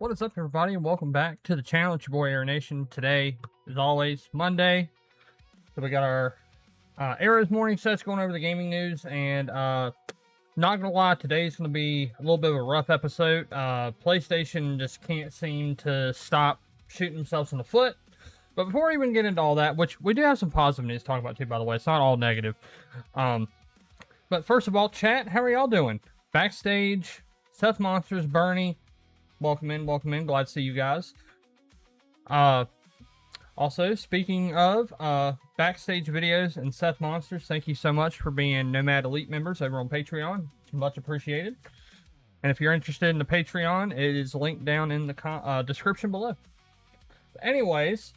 What is up, everybody, and welcome back to the channel. It's your boy Aeronation. Today, as always, Monday. So we got our Aero's morning sets going over the gaming news, and not gonna lie, today's gonna be a little bit of a rough episode. PlayStation just can't seem to stop shooting themselves in the foot. But before we even get into all that, which we do have some positive news to talk about too, by the way, it's not all negative. But first of all, chat, how are y'all doing? Backstage, Seth Monsters, Bernie. Welcome in, welcome in. Glad to see you guys. Also, speaking of backstage videos and Seth Monsters, thank you so much for being Nomad Elite members over on Patreon. It's much appreciated. And if you're interested in the Patreon, it is linked down in the description below. But anyways,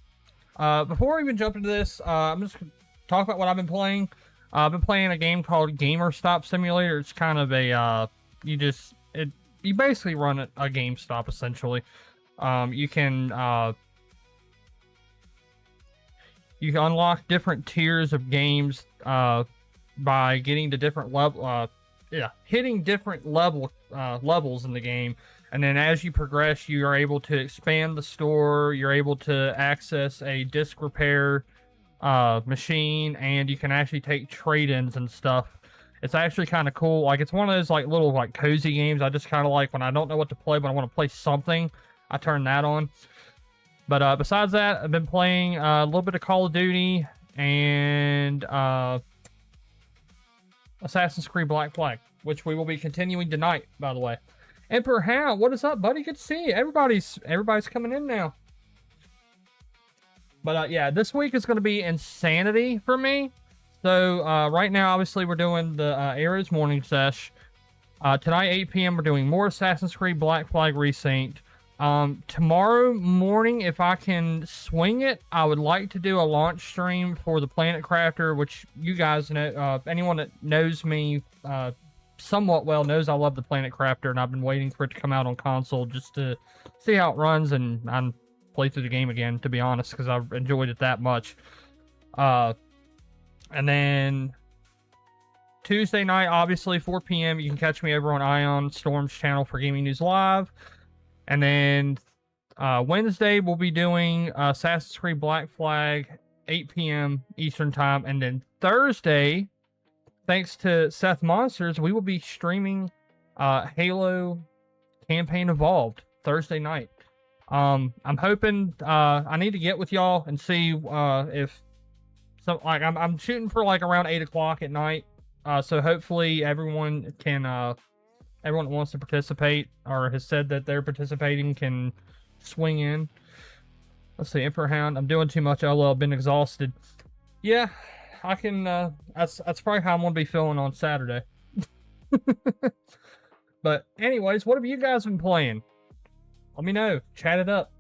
before we even jump into this, I'm just going to talk about what I've been playing. I've been playing a game called Gamer Stop Simulator. It's kind of a, you basically run a GameStop, essentially. You can unlock different tiers of games by getting to different level, hitting different levels in the game. And then as you progress, you are able to expand the store. You're able to access a disc repair machine, and you can actually take trade-ins and stuff. It's actually kind of cool. Like, it's one of those like little like cozy games. I just kind of like when I don't know what to play, but I want to play something, I turn that on. But besides that, I've been playing a little bit of Call of Duty and Assassin's Creed Black Flag, which we will be continuing tonight, by the way. Emperor Hound, what is up, buddy? Good to see you. Everybody's coming in now. But yeah, this week is going to be insanity for me. So, right now, obviously, we're doing the Aero's morning sesh. Tonight, 8 p.m., we're doing more Assassin's Creed Black Flag Resynced. Tomorrow morning, if I can swing it, I would like to do a launch stream for the Planet Crafter, which you guys know, anyone that knows me somewhat well knows I love the Planet Crafter, and I've been waiting for it to come out on console just to see how it runs and play through the game again, to be honest, because I've enjoyed it that much. And then Tuesday night, obviously, 4 p.m., you can catch me over on Ion Storm's channel for Gaming News Live. And then Wednesday, we'll be doing Assassin's Creed Black Flag, 8 p.m. Eastern Time. And then Thursday, thanks to Seth Monsters, we will be streaming Halo Campaign Evolved Thursday night. I'm hoping I need to get with y'all and see if... So, like, I'm shooting for, like, around 8 o'clock at night. So, hopefully, everyone can, everyone that wants to participate or has said that they're participating can swing in. Let's see, Emperor Hound. I'm doing too much LOL. I've been exhausted. Yeah, I can, that's probably how I'm going to be feeling on Saturday. But, anyways, what have you guys been playing? Let me know. Chat it up.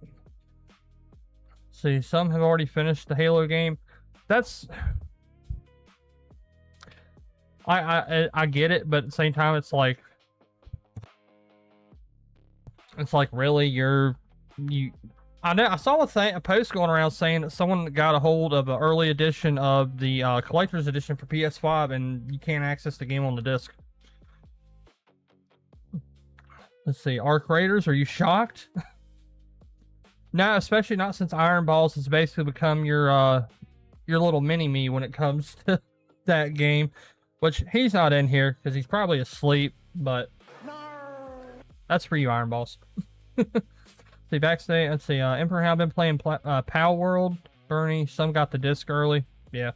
See, some have already finished the Halo game. That's... I get it, but at the same time, it's like really I know I saw a post going around saying that someone got a hold of an early edition of the collector's edition for PS5, and you can't access the game on the disc. Let's see, Arc Raiders, are you shocked? No, especially not since Iron Balls has basically become your little mini-me when it comes to that game. Which, he's not in here, because he's probably asleep, but... That's for you, Iron Balls. See, backstage, let's see, Emperor Hound been playing POW World. Bernie, some got the disc early. Yeah.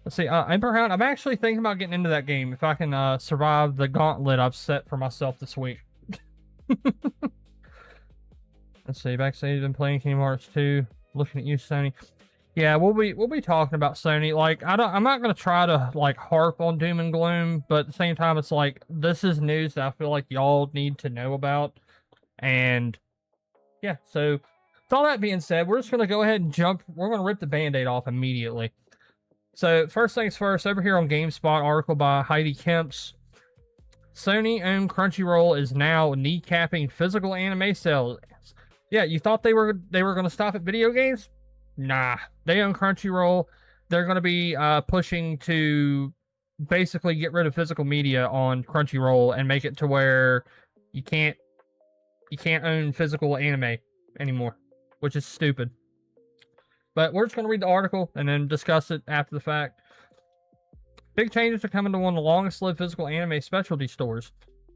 Let's see, Emperor Hound, I'm actually thinking about getting into that game, if I can survive the gauntlet I've set for myself this week. Let's see, backstage, been playing Kingdom Hearts 2. Looking at you, Sony. Yeah, we'll be talking about Sony. Like, I'm not gonna try to like harp on doom and gloom, but at the same time, it's like this is news that I feel like y'all need to know about. And yeah, so with all that being said, we're just gonna go ahead and jump. We're gonna rip the Band-Aid off immediately. So first things first, over here on GameSpot, article by Heidi Kemps. Sony-owned Crunchyroll is now kneecapping physical anime sales. Yeah, you thought they were gonna stop at video games? Nah, they own Crunchyroll. They're going to be pushing to basically get rid of physical media on Crunchyroll and make it to where you can't you can't own physical anime anymore, which is stupid. But we're just going to read the article and then discuss it after the fact. Big changes are coming to one of the longest-lived physical anime specialty stores.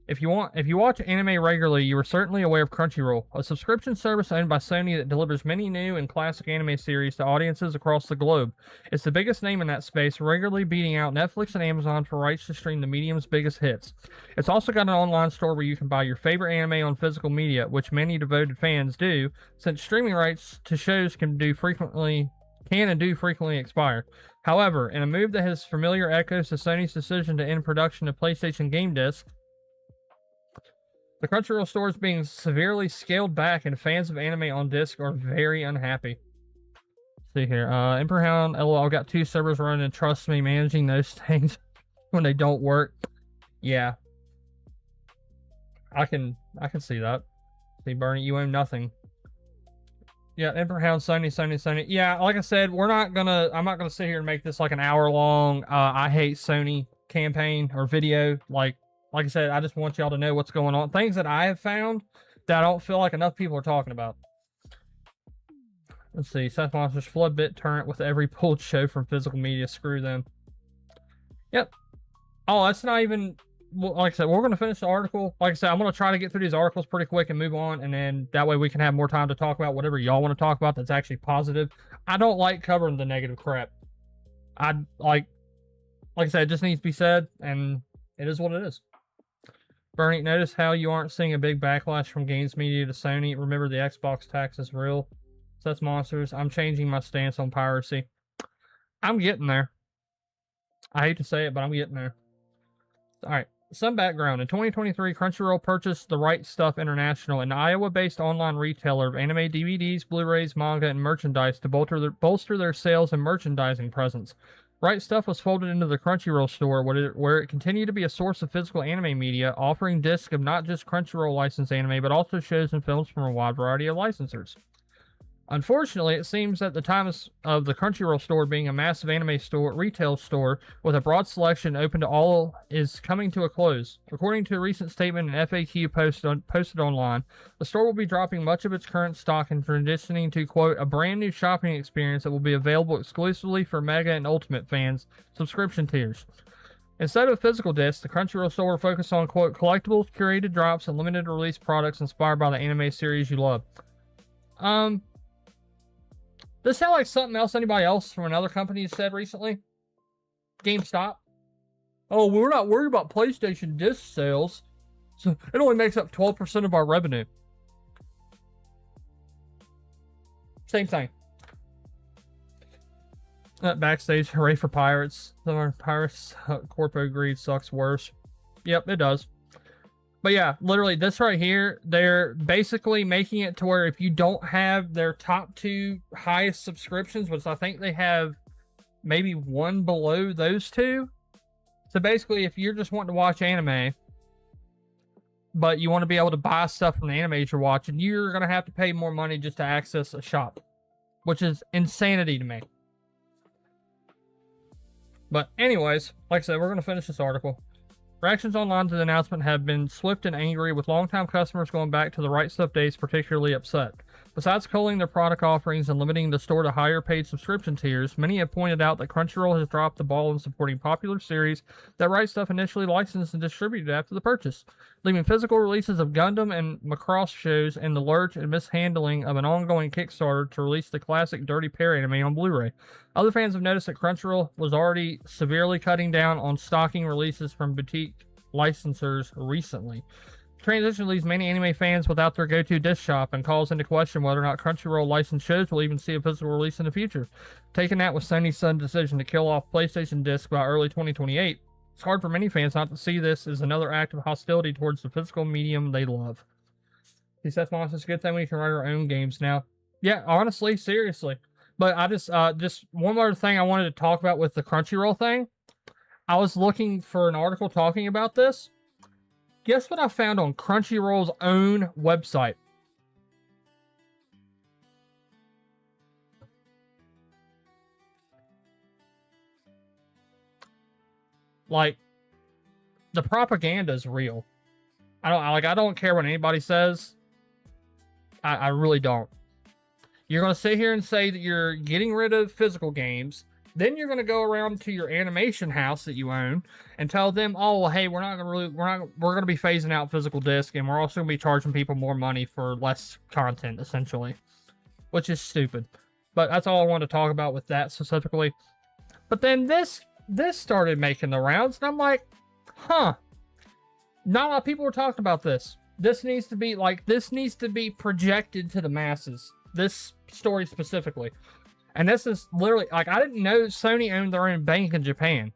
If you watch anime regularly, you are certainly aware of Crunchyroll, a subscription service owned by Sony that delivers many new and classic anime series to audiences across the globe. It's the biggest name in that space, regularly beating out Netflix and Amazon for rights to stream the medium's biggest hits. It's also got an online store where you can buy your favorite anime on physical media, which many devoted fans do, since streaming rights to shows can and do frequently expire. However, in a move that has familiar echoes to Sony's decision to end production of PlayStation game discs, the Crunchyroll store is being severely scaled back, and fans of anime on disc are very unhappy. Let's see here. Emperor Hound, LOL, got 2 servers running, and trust me, managing those things when they don't work. Yeah. I can see that. See, Bernie, you own nothing. Yeah, Emperor Hound, Sony. Yeah, like I said, I'm not gonna sit here and make this like an hour-long I hate Sony campaign or video. Like I said, I just want y'all to know what's going on. Things that I have found that I don't feel like enough people are talking about. Let's see. Seth Monsters, flood BitTorrent with every pulled show from physical media. Screw them. Yep. Oh, that's not even... Like I said, we're going to finish the article. Like I said, I'm going to try to get through these articles pretty quick and move on. And then that way we can have more time to talk about whatever y'all want to talk about that's actually positive. I don't like covering the negative crap. Like I said, it just needs to be said. And it is what it is. Bernie, notice how you aren't seeing a big backlash from games media to Sony. Remember, the Xbox tax is real. That's monsters. I'm changing my stance on piracy. I'm getting there. I hate to say it, but I'm getting there. Alright, some background. In 2023, Crunchyroll purchased The Right Stuff International, an Iowa-based online retailer of anime DVDs, Blu-rays, manga, and merchandise to bolster their sales and merchandising presence. Right Stuff was folded into the Crunchyroll store, where it continued to be a source of physical anime media, offering discs of not just Crunchyroll licensed anime, but also shows and films from a wide variety of licensors. Unfortunately, it seems that the time of the Crunchyroll store being a massive anime retail store with a broad selection open to all is coming to a close. According to a recent statement and FAQ posted online, the store will be dropping much of its current stock and transitioning to, quote, a brand new shopping experience that will be available exclusively for Mega and Ultimate fans subscription tiers. Instead of physical discs, the Crunchyroll store will focus on, quote, collectibles, curated drops, and limited release products inspired by the anime series you love. This sound like something else anybody else from another company said recently? GameStop. Oh, we're not worried about PlayStation disc sales. So it only makes up 12% of our revenue. Same thing. Backstage, hooray for pirates. Some of our pirates, corpo greed sucks worse. Yep, it does. But yeah, literally, this right here, they're basically making it to where if you don't have their top 2 highest subscriptions, which I think they have maybe one below those 2. So basically, if you're just wanting to watch anime, but you want to be able to buy stuff from the animes you're watching, you're going to have to pay more money just to access a shop, which is insanity to me. But anyways, like I said, we're going to finish this article. Reactions online to the announcement have been swift and angry, with longtime customers going back to the Right Stuff days particularly upset. Besides culling their product offerings and limiting the store to higher paid subscription tiers, many have pointed out that Crunchyroll has dropped the ball in supporting popular series that Right Stuff initially licensed and distributed after the purchase, leaving physical releases of Gundam and Macross shows in the lurch and mishandling of an ongoing Kickstarter to release the classic Dirty Pair anime on Blu-ray. Other fans have noticed that Crunchyroll was already severely cutting down on stocking releases from boutique licensors recently. Transition leaves many anime fans without their go-to disc shop and calls into question whether or not Crunchyroll licensed shows will even see a physical release in the future. Taking that with Sony's sudden decision to kill off PlayStation discs by early 2028, it's hard for many fans not to see this as another act of hostility towards the physical medium they love. He says, it's a good thing we can write our own games now. Yeah, honestly, seriously. But I just one other thing I wanted to talk about with the Crunchyroll thing. I was looking for an article talking about this. Guess what I found on Crunchyroll's own website? Like, the propaganda is real. I don't care what anybody says. I really don't. You're going to sit here and say that you're getting rid of physical games. Then you're going to go around to your animation house that you own and tell them, "Oh, well, hey, we're going to be phasing out physical disc, and we're also going to be charging people more money for less content, essentially," which is stupid. But that's all I wanted to talk about with that specifically. But then this started making the rounds, and I'm like, huh. Not a lot of people were talking about this. This needs to be projected to the masses. This story specifically. And this is literally, like, I didn't know Sony owned their own bank in Japan.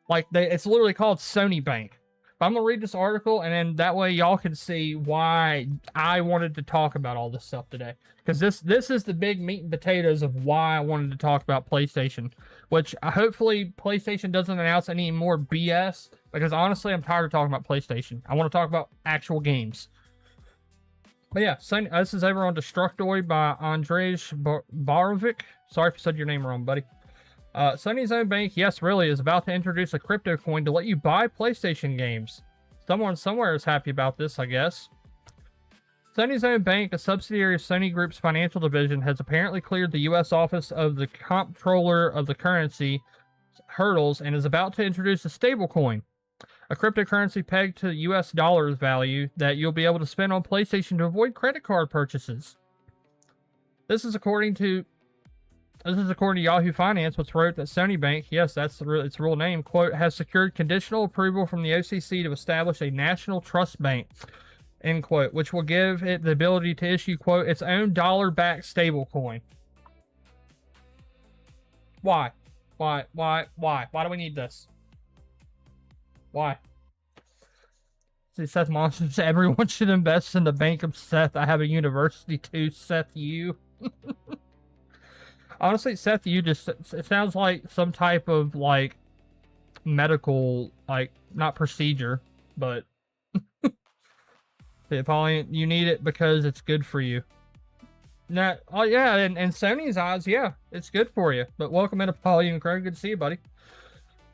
Like, it's literally called Sony Bank. But I'm going to read this article, and then that way y'all can see why I wanted to talk about all this stuff today. Because this is the big meat and potatoes of why I wanted to talk about PlayStation. Which, hopefully, PlayStation doesn't announce any more BS. Because, honestly, I'm tired of talking about PlayStation. I want to talk about actual games. But yeah, Sony, this is over on Destructoid by Andrzej Barovic. Sorry if I said your name wrong, buddy. Sony's own bank, yes, really, is about to introduce a crypto coin to let you buy PlayStation games. Someone somewhere is happy about this, I guess. Sony's own bank, a subsidiary of Sony Group's financial division, has apparently cleared the U.S. Office of the Comptroller of the Currency hurdles and is about to introduce a stablecoin, a cryptocurrency pegged to U.S. dollars value that you'll be able to spend on PlayStation to avoid credit card purchases. This is according to Yahoo Finance, which wrote that Sony Bank, yes, that's its real name, quote, has secured conditional approval from the OCC to establish a national trust bank, end quote, which will give it the ability to issue, quote, its own dollar-backed stablecoin. Why? Why do we need this? Why? See, Seth Monsters, everyone should invest in the bank of Seth. I have a university too, Seth U. Honestly, Seth U it sounds like some type of, like, medical, like, not procedure, but Pauline, you need it because it's good for you. Now, oh yeah, in Sony's eyes, yeah, it's good for you. But welcome into Pauline and Craig, good to see you, buddy.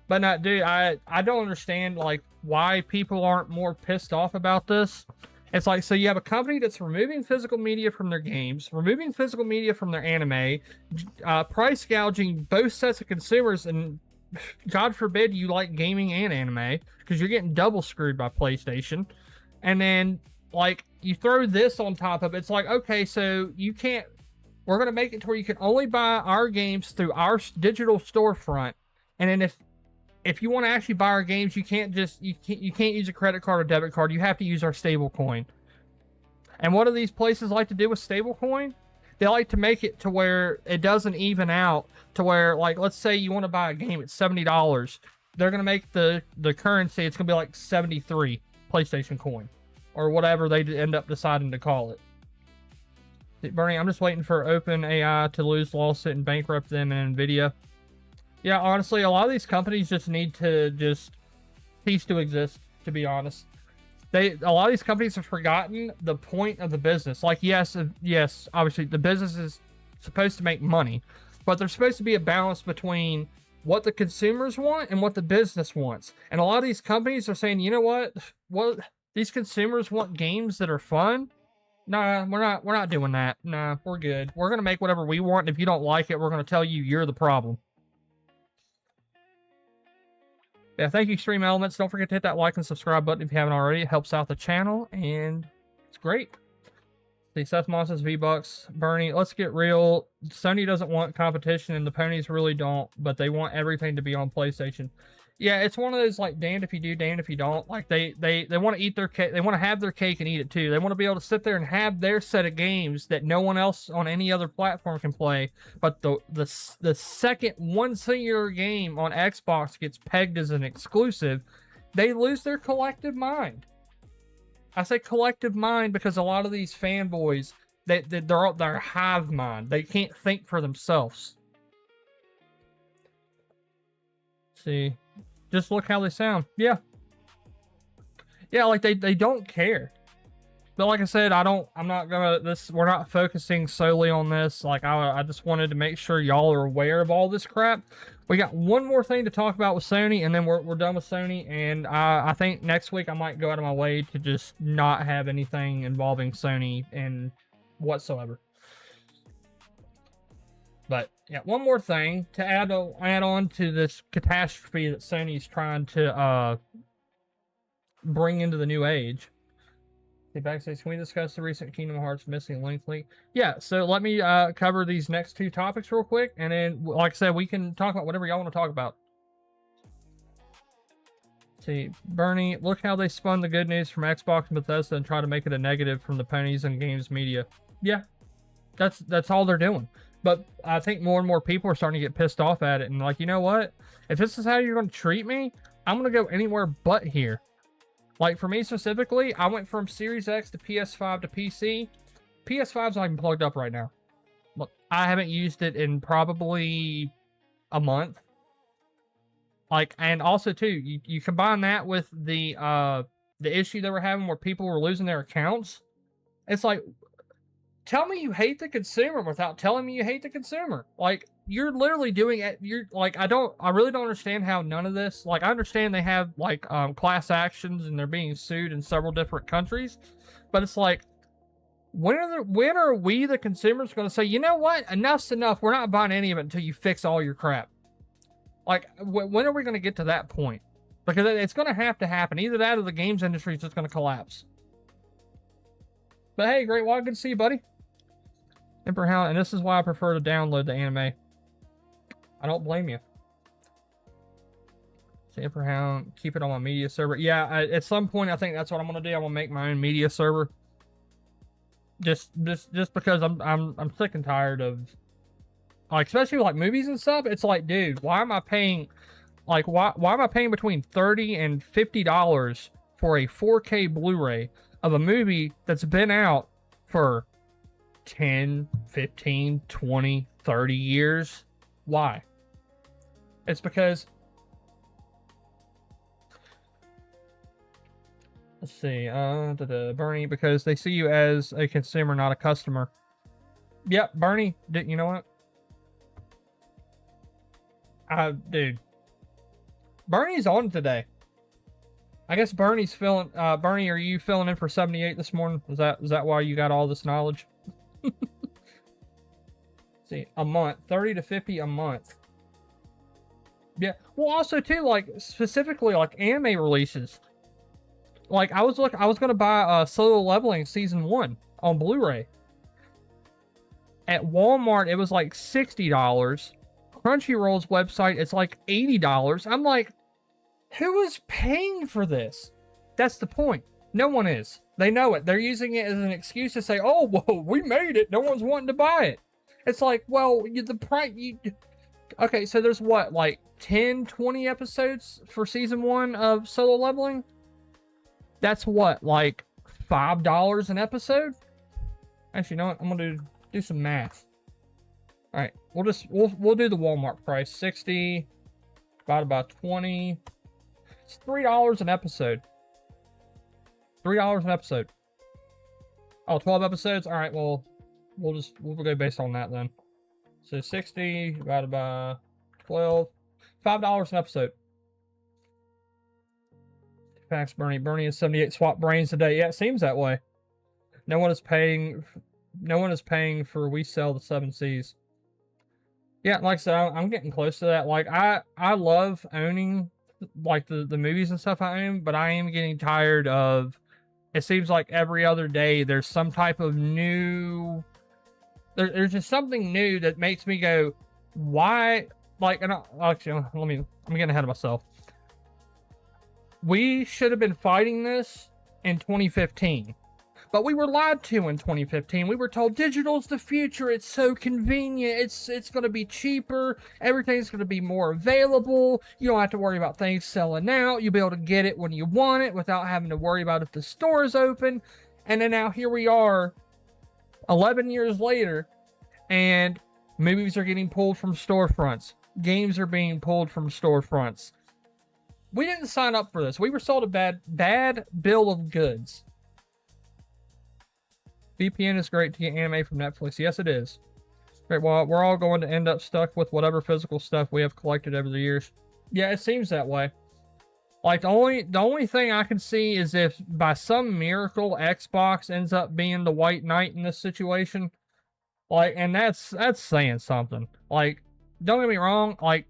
But not, dude, I don't understand, like, why people aren't more pissed off about this. It's like, so you have a company that's removing physical media from their games, removing physical media from their anime, price gouging both sets of consumers, and God forbid you like gaming and anime, because you're getting double screwed by PlayStation. And then, like, you throw this on top of it, it's like, okay, so you can't, we're going to make it to where you can only buy our games through our digital storefront. And then if you want to actually buy our games, you can't use a credit card or debit card. You have to use our stablecoin. And what do these places like to do with stablecoin? They like to make it to where it doesn't even out to where, like, let's say you want to buy a game at $70. They're going to make the currency, it's going to be like 73 PlayStation coin or whatever they end up deciding to call it. Bernie, I'm just waiting for OpenAI to lose lawsuit and bankrupt them and NVIDIA. Yeah, honestly, a lot of these companies just need to just cease to exist, to be honest. A lot of these companies have forgotten the point of the business. Like, yes, obviously the business is supposed to make money, but there's supposed to be a balance between what the consumers want and what the business wants. And a lot of these companies are saying, you know what? Well, these consumers want games that are fun. Nah, we're not doing that. Nah, we're good. We're going to make whatever we want. And if you don't like it, we're going to tell you you're the problem. Yeah, thank you, Extreme Elements. Don't forget to hit that like and subscribe button if you haven't already. It helps out the channel, and it's great. The Seth Monsters V-Bucks. Bernie, let's get real. Sony doesn't want competition, and the ponies really don't, but they want everything to be on PlayStation. Yeah, it's one of those, like, damned if you do, damned if you don't. Like, they want to eat their cake. They want to have their cake and eat it, too. They want to be able to sit there and have their set of games that no one else on any other platform can play. But the second one singular game on Xbox gets pegged as an exclusive, they lose their collective mind. I say collective mind because a lot of these fanboys, they're hive mind. They can't think for themselves. See, just look how they sound. Yeah, like they don't care. But like I said, we're not focusing solely on this. Like, I just wanted to make sure y'all are aware of all this crap. We got one more thing to talk about with Sony, and then we're done with Sony. And I think next week I might go out of my way to just not have anything involving Sony and whatsoever. But yeah, one more thing to add on to this catastrophe that Sony's trying to bring into the new age. The backstage, can we discuss the recent Kingdom Hearts missing link leak? Yeah, so let me cover these next two topics real quick, and then, like I said, we can talk about whatever y'all want to talk about. See, Bernie, look how they spun the good news from Xbox and Bethesda and try to make it a negative from the ponies and games media. Yeah, that's all they're doing. But I think more and more people are starting to get pissed off at it, and like, you know what? If this is how you're going to treat me, I'm going to go anywhere but here. Like, for me specifically, I went from Series X to PS5 to PC. PS5's not even plugged up right now. Look, I haven't used it in probably a month. Like, and also too, you combine that with the issue they were having where people were losing their accounts. It's like, tell me you hate the consumer without telling me you hate the consumer. Like, you're literally doing it. You're like, I really don't understand how none of this, like, I understand they have like class actions and they're being sued in several different countries, but it's like, when are we the consumers going to say, you know what, enough's enough, we're not buying any of it until you fix all your crap? Like, when are we going to get to that point? Because it's going to have to happen. Either that or the games industry is just going to collapse. But hey, Great Wall, good to see you, buddy. Emperor Hound, and this is why I prefer to download the anime. I don't blame you. So Emperor Hound, keep it on my media server. Yeah, at some point, I think that's what I'm going to do. I'm going to make my own media server. Just because I'm sick and tired of, like, especially like movies and stuff. It's like, dude, why am I paying, like, why am I paying between $30 and $50 for a 4K Blu-ray of a movie that's been out for 10, 15, 20, 30 years? Why? It's because, let's see, Bernie, because they see you as a consumer, not a customer. Yep, Bernie, you know what? Dude, Bernie's on today. I guess Bernie's filling. Bernie, are you filling in for 78 this morning? Is that why you got all this knowledge? See, a month, 30 to 50 a month. Yeah. Well, also too, like, specifically like anime releases. Like, I was gonna buy Solo Leveling Season 1 on Blu-ray. At Walmart, it was like $60. Crunchyroll's website, it's like $80. I'm like, who is paying for this? That's the point. No one is. They know it. They're using it as an excuse to say, oh, well, we made it. No one's wanting to buy it. It's like, well, the price. Okay, so there's what, like 10, 20 episodes for Season 1 of Solo Leveling? That's what, like $5 an episode? Actually, you know what? I'm going to do some math. All right, we'll do the Walmart price. 60 divided by 20. It's $3 an episode. $3 an episode. Oh, 12 episodes? All right, well, we'll go based on that then. So 60 divided by 12. $5 an episode. Facts, Bernie. Bernie is 78 swap brains today. Yeah, it seems that way. No one is paying for we sell the 7 Cs. Yeah, like I said, I'm getting close to that. Like, I love owning, like, the movies and stuff I own, but I am getting tired of, it seems like every other day there's some type of new, there's just something new that makes me go, why? Like, and actually, I'm getting ahead of myself. We should have been fighting this in 2015. But we were lied to in 2015. We were told digital's the future. It's so convenient. It's going to be cheaper. Everything's going to be more available. You don't have to worry about things selling out. You'll be able to get it when you want it without having to worry about if the store is open. And then now here we are 11 years later, and movies are getting pulled from storefronts. Games are being pulled from storefronts. We didn't sign up for this. We were sold a bad bill of goods. VPN is great to get anime from Netflix. Yes, it is. Right, well, we're all going to end up stuck with whatever physical stuff we have collected over the years. Yeah, it seems that way. Like the only thing I can see is if by some miracle Xbox ends up being the white knight in this situation. Like, and that's saying something. Like, don't get me wrong, I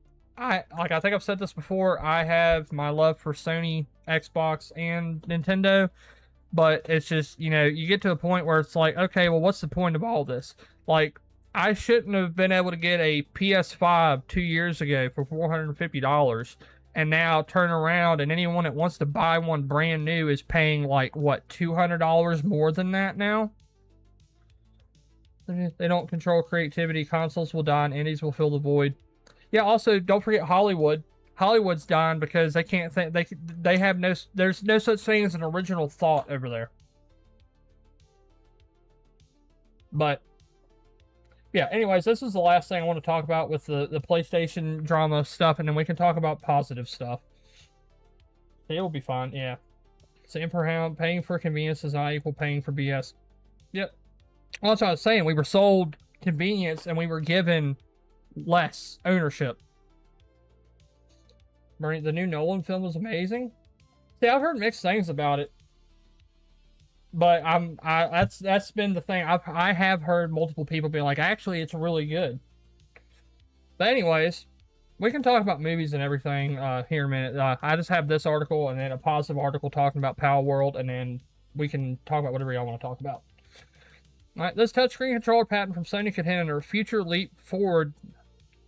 think I've said this before, I have my love for Sony, Xbox, and Nintendo, but it's just, you get to a point where it's like, okay, well, what's the point of all this? Like, I shouldn't have been able to get a PS5 2 years ago for $450, and now turn around and anyone that wants to buy one brand new is paying like, what, $200 more than that now? They don't control creativity. Consoles will die and indies will fill the void. Yeah, also, don't forget Hollywood. Hollywood's dying because they can't think, they have no, there's no such thing as an original thought over there. But yeah, anyways, this is the last thing I want to talk about with the PlayStation drama stuff, and then we can talk about positive stuff. It will be fine, yeah. Sam Perhound, paying for convenience does not equal paying for BS. Yep. Well, that's what I was saying. We were sold convenience and we were given less ownership. The new Nolan film was amazing. See, I've heard mixed things about it, but that's been the thing. I have heard multiple people be like, actually, it's really good. But anyways, we can talk about movies and everything here in a minute. I just have this article and then a positive article talking about Power World, and then we can talk about whatever y'all want to talk about. All right, this touchscreen controller patent from Sony could hint at a future leap forward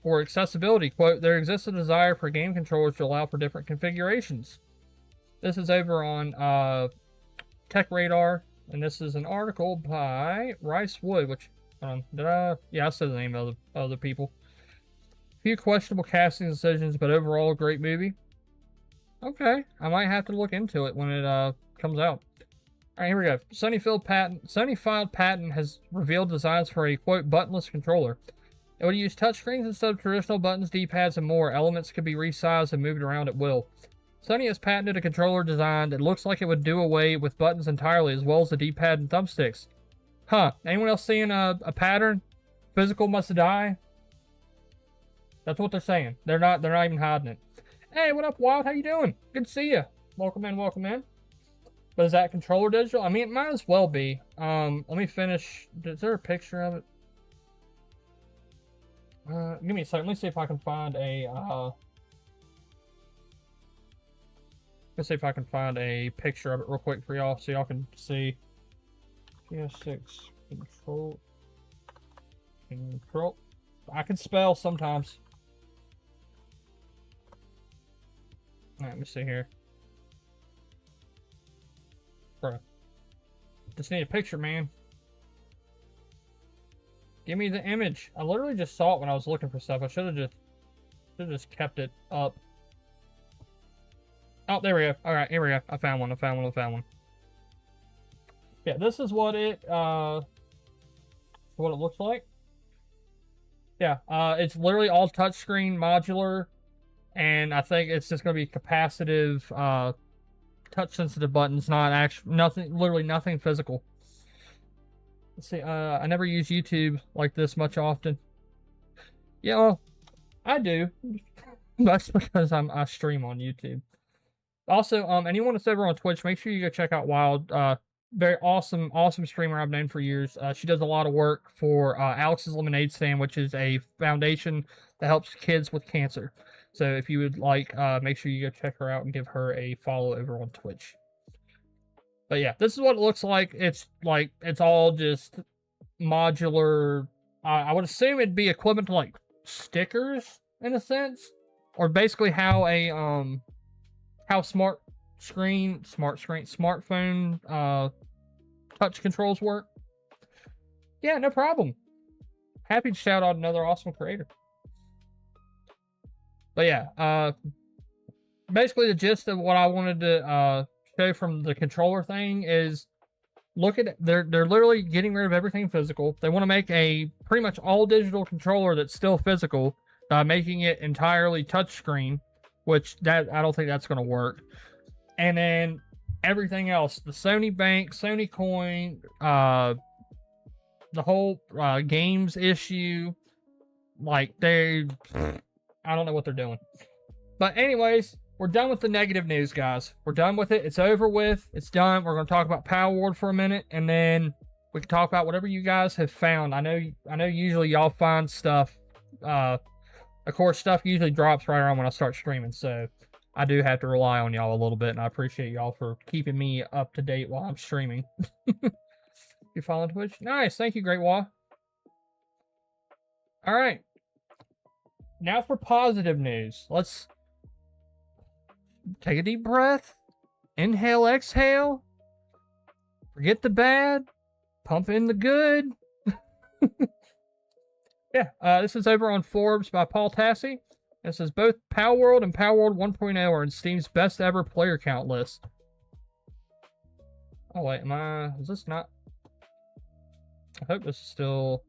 for accessibility. Quote, there exists a desire for game controllers to allow for different configurations. This is over on Tech Radar, and this is an article by Rice Wood, which, yeah, I said the name of the other people. A few questionable casting decisions, but overall a great movie. Okay, I might have to look into it when it comes out. All right, here we go. Sony filed patent has revealed designs for a, quote, buttonless controller. It would use touchscreens instead of traditional buttons, D-pads, and more. Elements could be resized and moved around at will. Sony has patented a controller design that looks like it would do away with buttons entirely, as well as the D-pad and thumbsticks. Huh. Anyone else seeing a pattern? Physical must die? That's what they're saying. They're not even hiding it. Hey, what up, Wild? How you doing? Good to see you. Welcome in, welcome in. But is that controller digital? I mean, it might as well be. Let me finish. Is there a picture of it? Give me a second. Let me see if I can find a, let's see if I can find a picture of it real quick for y'all so y'all can see. PS6 control. I can spell sometimes. Alright, let me see here. Bro. Just need a picture, man. Give me the image. I literally just saw it when I was looking for stuff. I should have just kept it up. Oh, there we go. Alright, here we go. I found one. Yeah, this is what it looks like. Yeah, it's literally all touchscreen, modular, and I think it's just gonna be capacitive, touch sensitive buttons, not actual, literally nothing physical. Let's see, I never use YouTube like this much often. Yeah, well, I do. That's because I stream on YouTube. Also, anyone that's over on Twitch, make sure you go check out Wild. Very awesome streamer I've known for years. She does a lot of work for Alex's Lemonade Stand, which is a foundation that helps kids with cancer. So if you would like, make sure you go check her out and give her a follow over on Twitch. But yeah, this is what it looks like. It's all just modular. I would assume it'd be equivalent to like stickers in a sense, or basically how a how smartphone touch controls work. Yeah, no problem. Happy to shout out another awesome creator. But yeah, basically the gist of what I wanted to show from the controller thing is, look at it. They're literally getting rid of everything physical. They want to make a pretty much all digital controller that's still physical, making it entirely touchscreen, which I don't think that's going to work. And then everything else, the Sony Bank, Sony Coin, the whole games issue, like I don't know what they're doing. But anyways, we're done with the negative news, guys. We're done with it. It's over with. It's done. We're going to talk about Power World for a minute, and then we can talk about whatever you guys have found. I know usually y'all find stuff. Of course, stuff usually drops right around when I start streaming, so I do have to rely on y'all a little bit, and I appreciate y'all for keeping me up to date while I'm streaming. You following Twitch? Nice. Thank you, Great Wall. All right. Now for positive news. Let's take a deep breath. Inhale, exhale. Forget the bad. Pump in the good. Yeah, this is over on Forbes by Paul Tassi. It says both Power World and Power World 1.0 are in Steam's best ever player count list. Oh, wait, is this not? I hope this is still.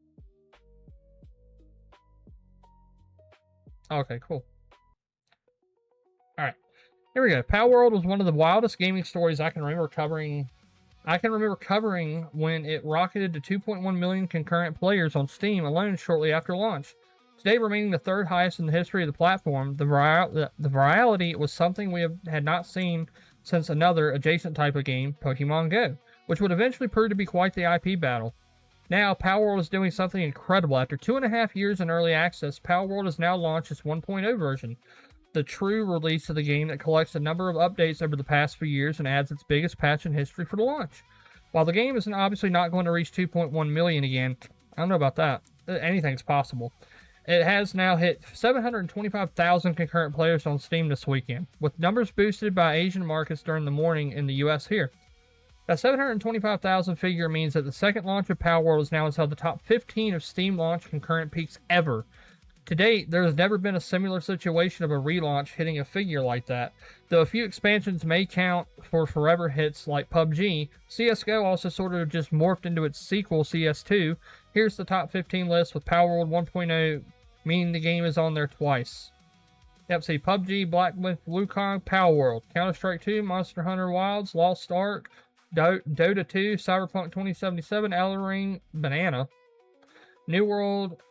Okay, cool. Alright. Here we go. Power World was one of the wildest gaming stories I can remember covering when it rocketed to 2.1 million concurrent players on Steam alone shortly after launch. Today remaining the third highest in the history of the platform, the virality was something we had not seen since another adjacent type of game, Pokemon Go, which would eventually prove to be quite the IP battle. Now, Power World is doing something incredible. After 2.5 years in early access, Power World has now launched its 1.0 version, the true release of the game that collects a number of updates over the past few years and adds its biggest patch in history for the launch. While the game is obviously not going to reach 2.1 million again, I don't know about that. Anything's possible. It has now hit 725,000 concurrent players on Steam this weekend, with numbers boosted by Asian markets during the morning in the US here. That 725,000 figure means that the second launch of Power World is now inside the top 15 of Steam launch concurrent peaks ever. To date, there has never been a similar situation of a relaunch hitting a figure like that. Though a few expansions may count for forever hits like PUBG, CSGO also sort of just morphed into its sequel, CS2. Here's the top 15 list with Power World 1.0, meaning the game is on there twice. Yep, see PUBG, Black Myth, Wukong, Power World, Counter-Strike 2, Monster Hunter Wilds, Lost Ark, Dota 2, Cyberpunk 2077, Elden Ring, Banana, New World,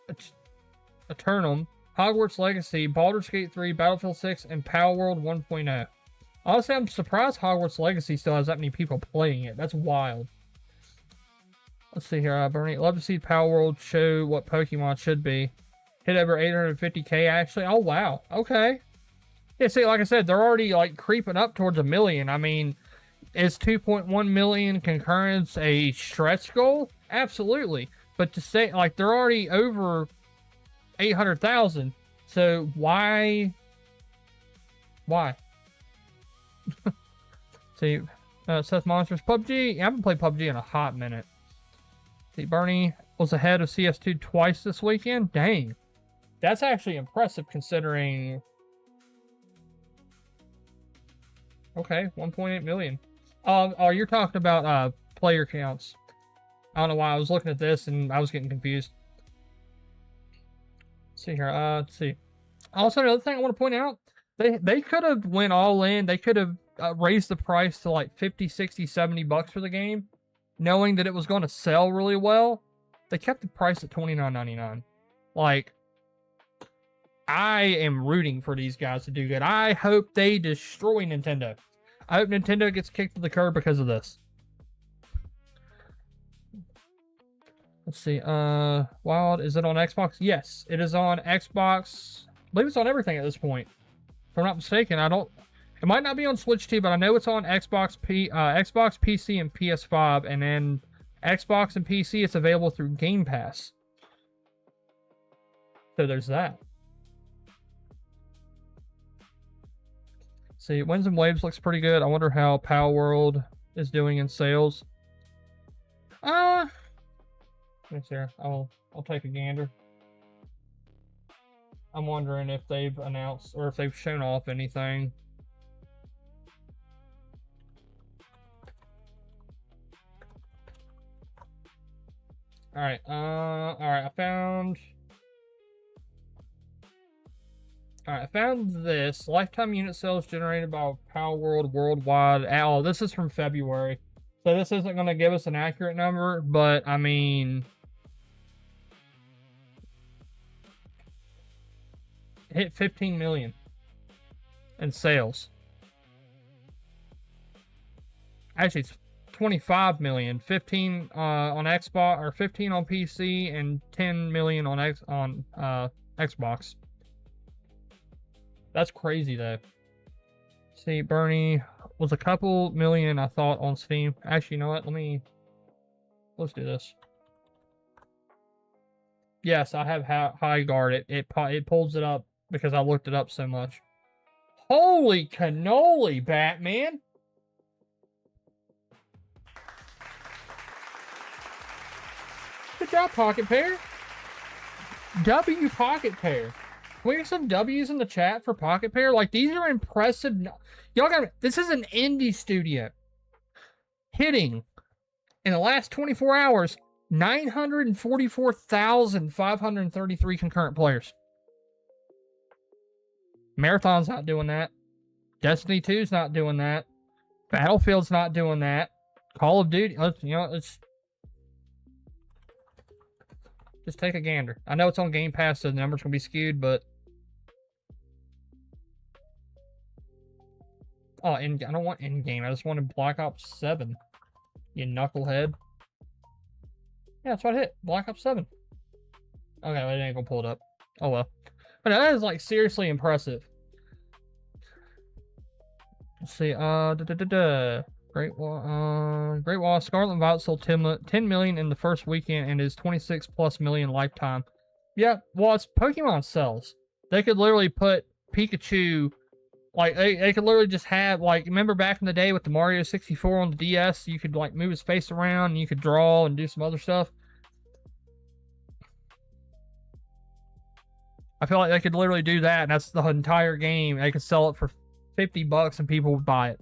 Eternum, Hogwarts Legacy, Baldur's Gate 3, Battlefield 6, and Power World 1.0. Honestly, I'm surprised Hogwarts Legacy still has that many people playing it. That's wild. Let's see here, Bernie. Love to see Power World show what Pokemon should be. Hit over 850k actually. Oh, wow. Okay. Yeah, see, like I said, they're already like creeping up towards 1 million. I mean, is 2.1 million concurrence a stretch goal? Absolutely. But to say, like, they're already over 800,000. So why? See, Seth Monsters, PUBG. I haven't played PUBG in a hot minute. See, Bernie was ahead of CS2 twice this weekend. Dang. That's actually impressive considering. Okay, 1.8 million. Oh, you're talking about player counts. I don't know why I was looking at this and I was getting confused. Let's see here. Let's see. Also, another thing I want to point out, they could have went all in. They could have raised the price to like 50, 60, 70 bucks for the game, knowing that it was going to sell really well. They kept the price at $29.99. Like, I am rooting for these guys to do good. I hope they destroy Nintendo. I hope Nintendo gets kicked to the curb because of this. Let's see. Wild, is it on Xbox? Yes, it is on Xbox. I believe it's on everything at this point. If I'm not mistaken, it might not be on Switch too, but I know it's on Xbox, Xbox, PC, and PS5, and then Xbox and PC, it's available through Game Pass. So there's that. See, Winds and Waves looks pretty good. I wonder how Power World is doing in sales. Let me see here. I'll take a gander. I'm wondering if they've announced or if they've shown off anything. Alright, I found this. Lifetime unit sales generated by Power World worldwide. Oh, this is from February. So this isn't going to give us an accurate number, but I mean, hit 15 million in sales. Actually, it's 25 million. 15 on Xbox, or 15 on PC, and 10 million on Xbox. That's crazy though. See, Bernie was a couple million, I thought, on Steam. Actually, you know what? Let's do this. Yes, I have high guard. It pulls it up because I looked it up so much. Holy cannoli, Batman! Good job, Pocket Pair. W Pocket Pair. Can we get some W's in the chat for Pocket Pair? Like, these are impressive. Y'all got, this is an indie studio hitting in the last 24 hours 944,533 concurrent players. Marathon's not doing that. Destiny 2's not doing that. Battlefield's not doing that. Call of Duty, let's just take a gander. I know it's on Game Pass, so the number's gonna be skewed, but I don't want in-game. I just wanted Black Ops 7. You knucklehead. Yeah, that's what I hit. Black Ops 7. Okay, I ain't gonna pull it up. Oh well. But that is like seriously impressive. Let's see. Great Wall. Scarlet and Violet sold 10 million in the first weekend and is 26+ million lifetime. Yeah, well, it's Pokemon cells. They could literally put Pikachu, like they could literally just have, like, remember back in the day with the Mario 64 on the DS, you could like move his face around and you could draw and do some other stuff. I feel like they could literally do that, and that's the entire game. They could sell it for $50 and people would buy it.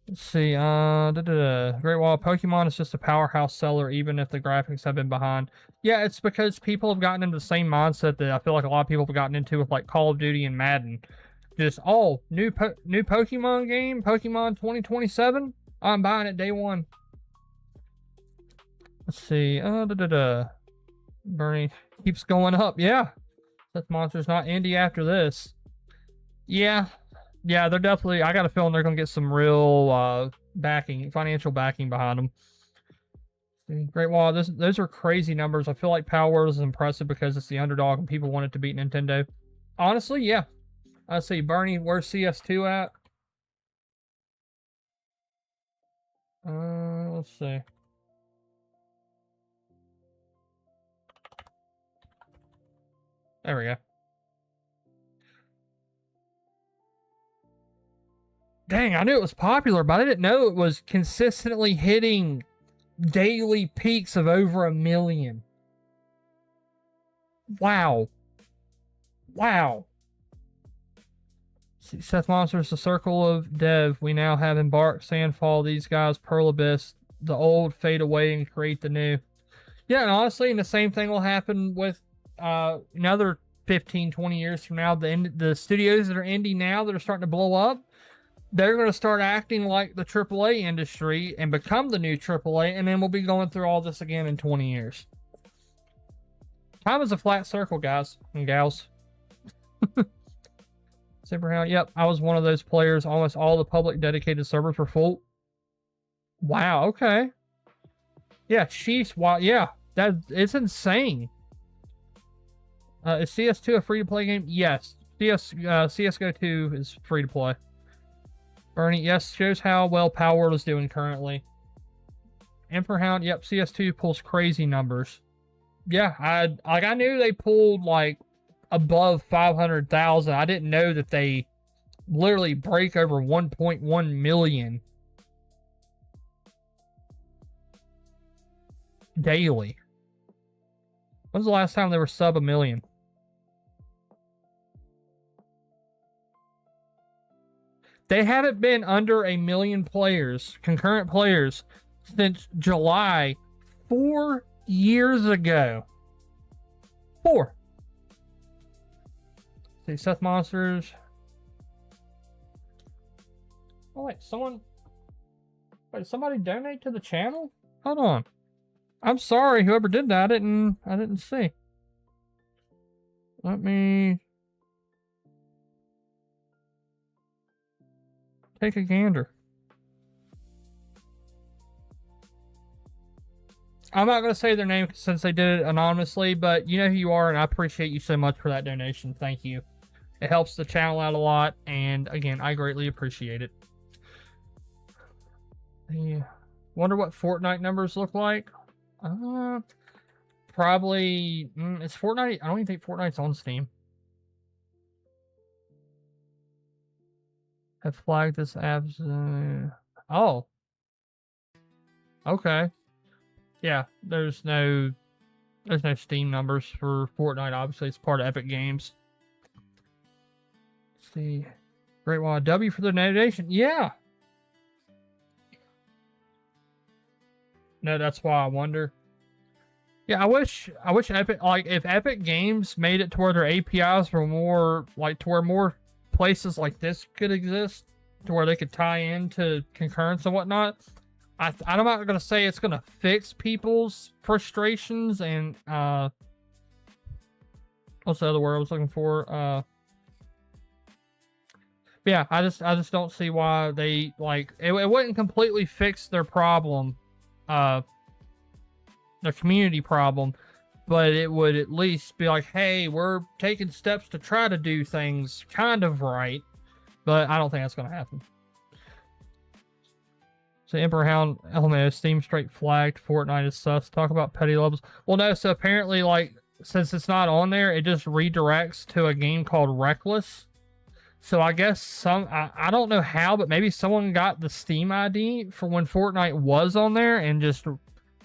Let's see, Great Wall. Pokemon is just a powerhouse seller, even if the graphics have been behind. Yeah, it's because people have gotten into the same mindset that I feel like a lot of people have gotten into with like Call of Duty and Madden. Just, new Pokemon game, Pokemon 2027. I'm buying it day one. Let's see, Bernie keeps going up. Yeah, Seth Monster's not indie after this. Yeah, they're definitely, I got a feeling they're going to get some real financial backing behind them. Great Wall, those are crazy numbers. I feel like Power Word is impressive because it's the underdog and people want it to beat Nintendo. Honestly, yeah. Let's see, Bernie, where's CS2 at? Let's see. There we go. Dang, I knew it was popular, but I didn't know it was consistently hitting daily peaks of over 1 million. Wow. See, Seth Monster's the circle of dev. We now have Embark, Sandfall, these guys, Pearl Abyss. The old fade away and create the new. Yeah, and honestly, and the same thing will happen with another 15, 20 years from now. The studios that are indie now that are starting to blow up, they're going to start acting like the AAA industry and become the new AAA, and then we'll be going through all this again in 20 years. Time is a flat circle, guys and gals. Superhound, yep, I was one of those players. Almost all the public dedicated servers were full. Wow, okay. Yeah, Chiefs, wow, yeah, it's insane. Is CS2 a free-to-play game? Yes. CSGO 2 is free-to-play. Bernie, yes, shows how well Power Word is doing currently. Emperorhound, yep, CS2 pulls crazy numbers. Yeah, I knew they pulled like above 500,000. I didn't know that they literally break over 1.1 million daily. When's the last time they were sub 1 million? They haven't been under 1 million players, concurrent players, since July 4 years ago. 4. See, Seth Monsters. Oh wait, somebody donate to the channel? Hold on. I'm sorry, whoever did that, I didn't see. Let me take a gander. I'm not going to say their name since they did it anonymously, but you know who you are, and I appreciate you so much for that donation. Thank you. It helps the channel out a lot, and again, I greatly appreciate it. Wonder what Fortnite numbers look like. Probably, it's Fortnite. I don't even think Fortnite's on Steam. Have flagged this as, oh. Okay. Yeah, there's no Steam numbers for Fortnite. Obviously, it's part of Epic Games. Let's see. Great Wall W for the donation. Yeah. No, that's why I wonder. Yeah, I wish Epic, like, if Epic Games made it to where their APIs were more, like, to where more places like this could exist, to where they could tie into concurrence and whatnot. I'm not going to say it's going to fix people's frustrations and, what's the other word I was looking for? Yeah, I just don't see why they, like, it wouldn't completely fix their problem, their community problem, but it would at least be like, hey, we're taking steps to try to do things kind of right, but I don't think that's going to happen. So Emperor Hound LMAO Steam straight flagged Fortnite is sus. Talk about petty levels. Well, no, so apparently, like, since it's not on there, it just redirects to a game called Reckless. So I guess I don't know how, but maybe someone got the Steam ID for when Fortnite was on there and just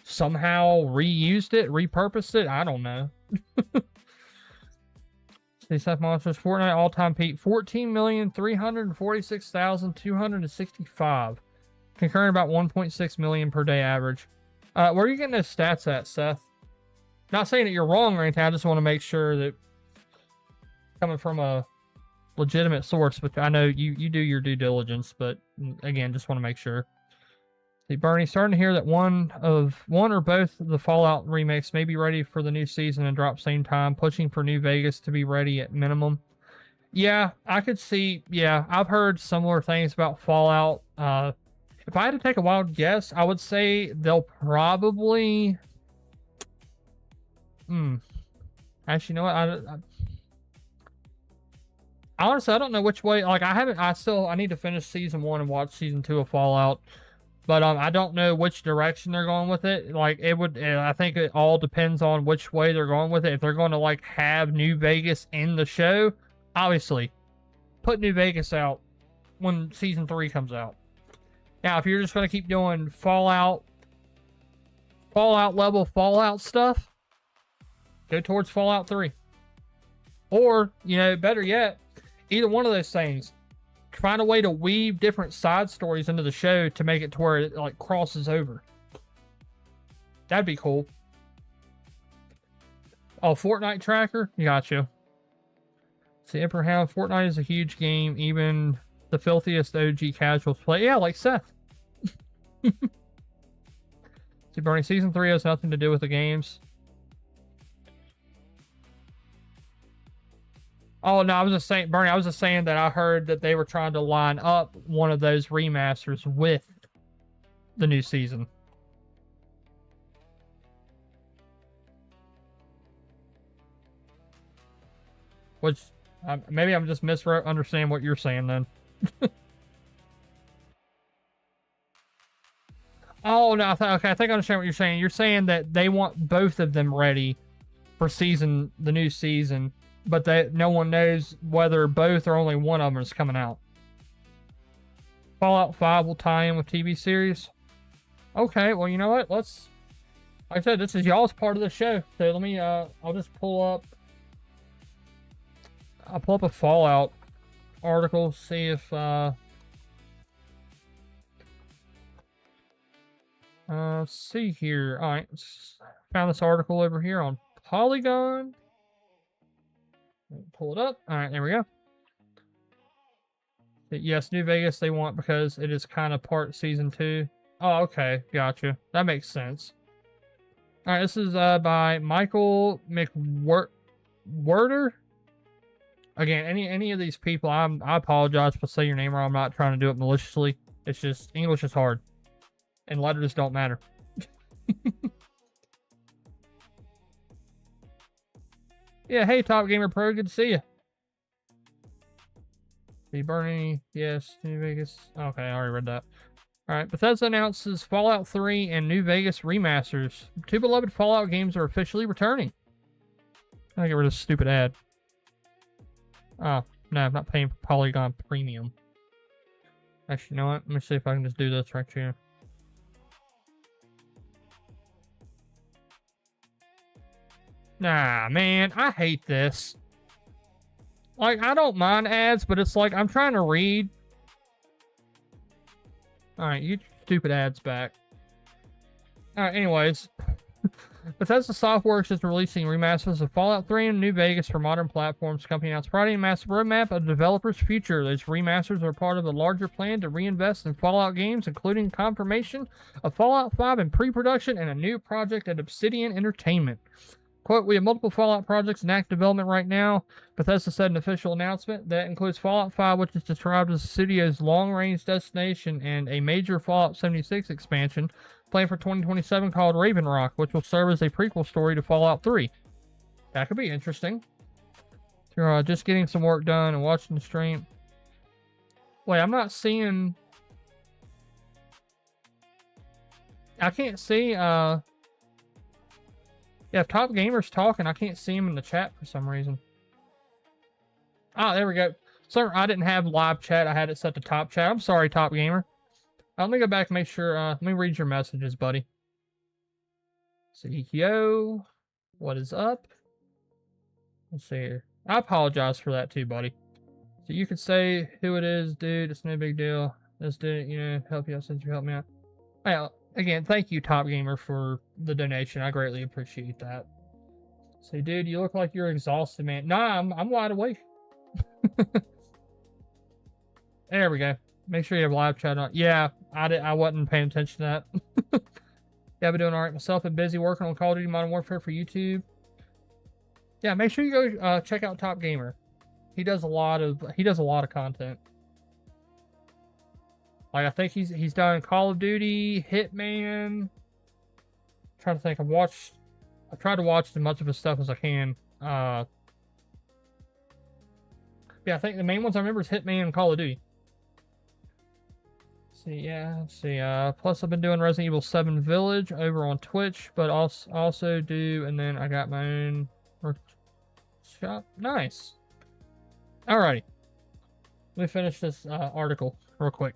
somehow reused it, repurposed it. I don't know. See, Seth Monsters, Fortnite all-time peak, 14,346,265. Concurrent about 1.6 million per day average. Where are you getting those stats at, Seth? Not saying that you're wrong or anything. I just want to make sure that coming from a legitimate source, but I know you do your due diligence, but again, just want to make sure. See, Bernie, starting to hear that one or both of the Fallout remakes may be ready for the new season and drop same time, pushing for New Vegas to be ready at minimum. Yeah, I could see. Yeah, I've heard similar things about Fallout. If I had to take a wild guess, I would say they'll probably... Actually, you know what? Honestly, I don't know which way... Like, I need to finish Season 1 and watch Season 2 of Fallout. But I don't know which direction they're going with it. Like, I think it all depends on which way they're going with it. If they're going to, like, have New Vegas in the show, obviously, put New Vegas out when Season 3 comes out. Now, if you're just going to keep doing Fallout level Fallout stuff, go towards Fallout 3. Or, you know, better yet, either one of those things. Find a way to weave different side stories into the show to make it to where it, like, crosses over. That'd be cool. Oh, Fortnite tracker? Gotcha. See, Emperor Hound, Fortnite is a huge game. Even the filthiest OG casuals play. Yeah, like Seth. See, Bernie, Season 3 has nothing to do with the games. Oh, no, I was just saying, Bernie, I was just saying that I heard that they were trying to line up one of those remasters with the new season. Which, maybe I'm just misunderstanding what you're saying then. Oh, no, okay, I think I understand what you're saying. You're saying that they want both of them ready for the new season, but no one knows whether both or only one of them is coming out. Fallout 5 will tie in with TV series. Okay, well, you know what? Like I said, this is y'all's part of the show. So let me, I'll just pull up a Fallout article, see if, let's see here. All right, found this article over here on Polygon. Pull it up. All right, there we go. Yes, New Vegas they want because it is kind of part Season 2. Oh, okay, gotcha. That makes sense. All right, this is by Michael McWhirter. Again, any of these people, I apologize if I say your name wrong. I'm not trying to do it maliciously. It's just English is hard, and letters don't matter. Yeah, hey, Top Gamer Pro, good to see you. The Bernie, yes, New Vegas. Okay, I already read that. Alright, Bethesda announces Fallout 3 and New Vegas remasters. Two beloved Fallout games are officially returning. I'll get rid of this stupid ad. Oh, no, I'm not paying for Polygon Premium. Actually, you know what? Let me see if I can just do this right here. Nah, man, I hate this. Like, I don't mind ads, but it's like I'm trying to read. Alright, you stupid ads back. Alright, anyways. Bethesda Softworks is releasing remasters of Fallout 3 and New Vegas for modern platforms. The company announced Friday a massive roadmap of the developers' future. These remasters are part of a larger plan to reinvest in Fallout games, including confirmation of Fallout 5 in pre-production and a new project at Obsidian Entertainment. Quote, we have multiple Fallout projects in active development right now. Bethesda said in an official announcement that includes Fallout 5, which is described as the studio's long-range destination, and a major Fallout 76 expansion planned for 2027 called Raven Rock, which will serve as a prequel story to Fallout 3. That could be interesting. So, just getting some work done and watching the stream. Wait, I'm not seeing... I can't see, Yeah, if Top Gamer's talking, I can't see him in the chat for some reason. Ah, there we go. Sorry, I didn't have live chat. I had it set to top chat. I'm sorry, Top Gamer. Let me go back and make sure. Let me read your messages, buddy. Yo, what is up? Let's see here. I apologize for that too, buddy. So you could say who it is, dude. It's no big deal. This didn't, help you out since you helped me out. Well, again, thank you, Top Gamer, for the donation. I greatly appreciate that. Say, dude, you look like you're exhausted, man. Nah, I'm wide awake. There we go. Make sure you have live chat on. Yeah, I wasn't paying attention to that. Yeah, I've been doing all right myself. Been busy working on Call of Duty Modern Warfare for YouTube. Yeah, make sure you go check out Top Gamer. He does a lot of content. Like, I think he's done Call of Duty, Hitman. I'm trying to think. I tried to watch as much of his stuff as I can. Yeah, I think the main ones I remember is Hitman and Call of Duty. Let's see. Plus I've been doing Resident Evil 7 Village over on Twitch, but also do, and then I got my own workshop. Nice. Alrighty. Let me finish this article real quick.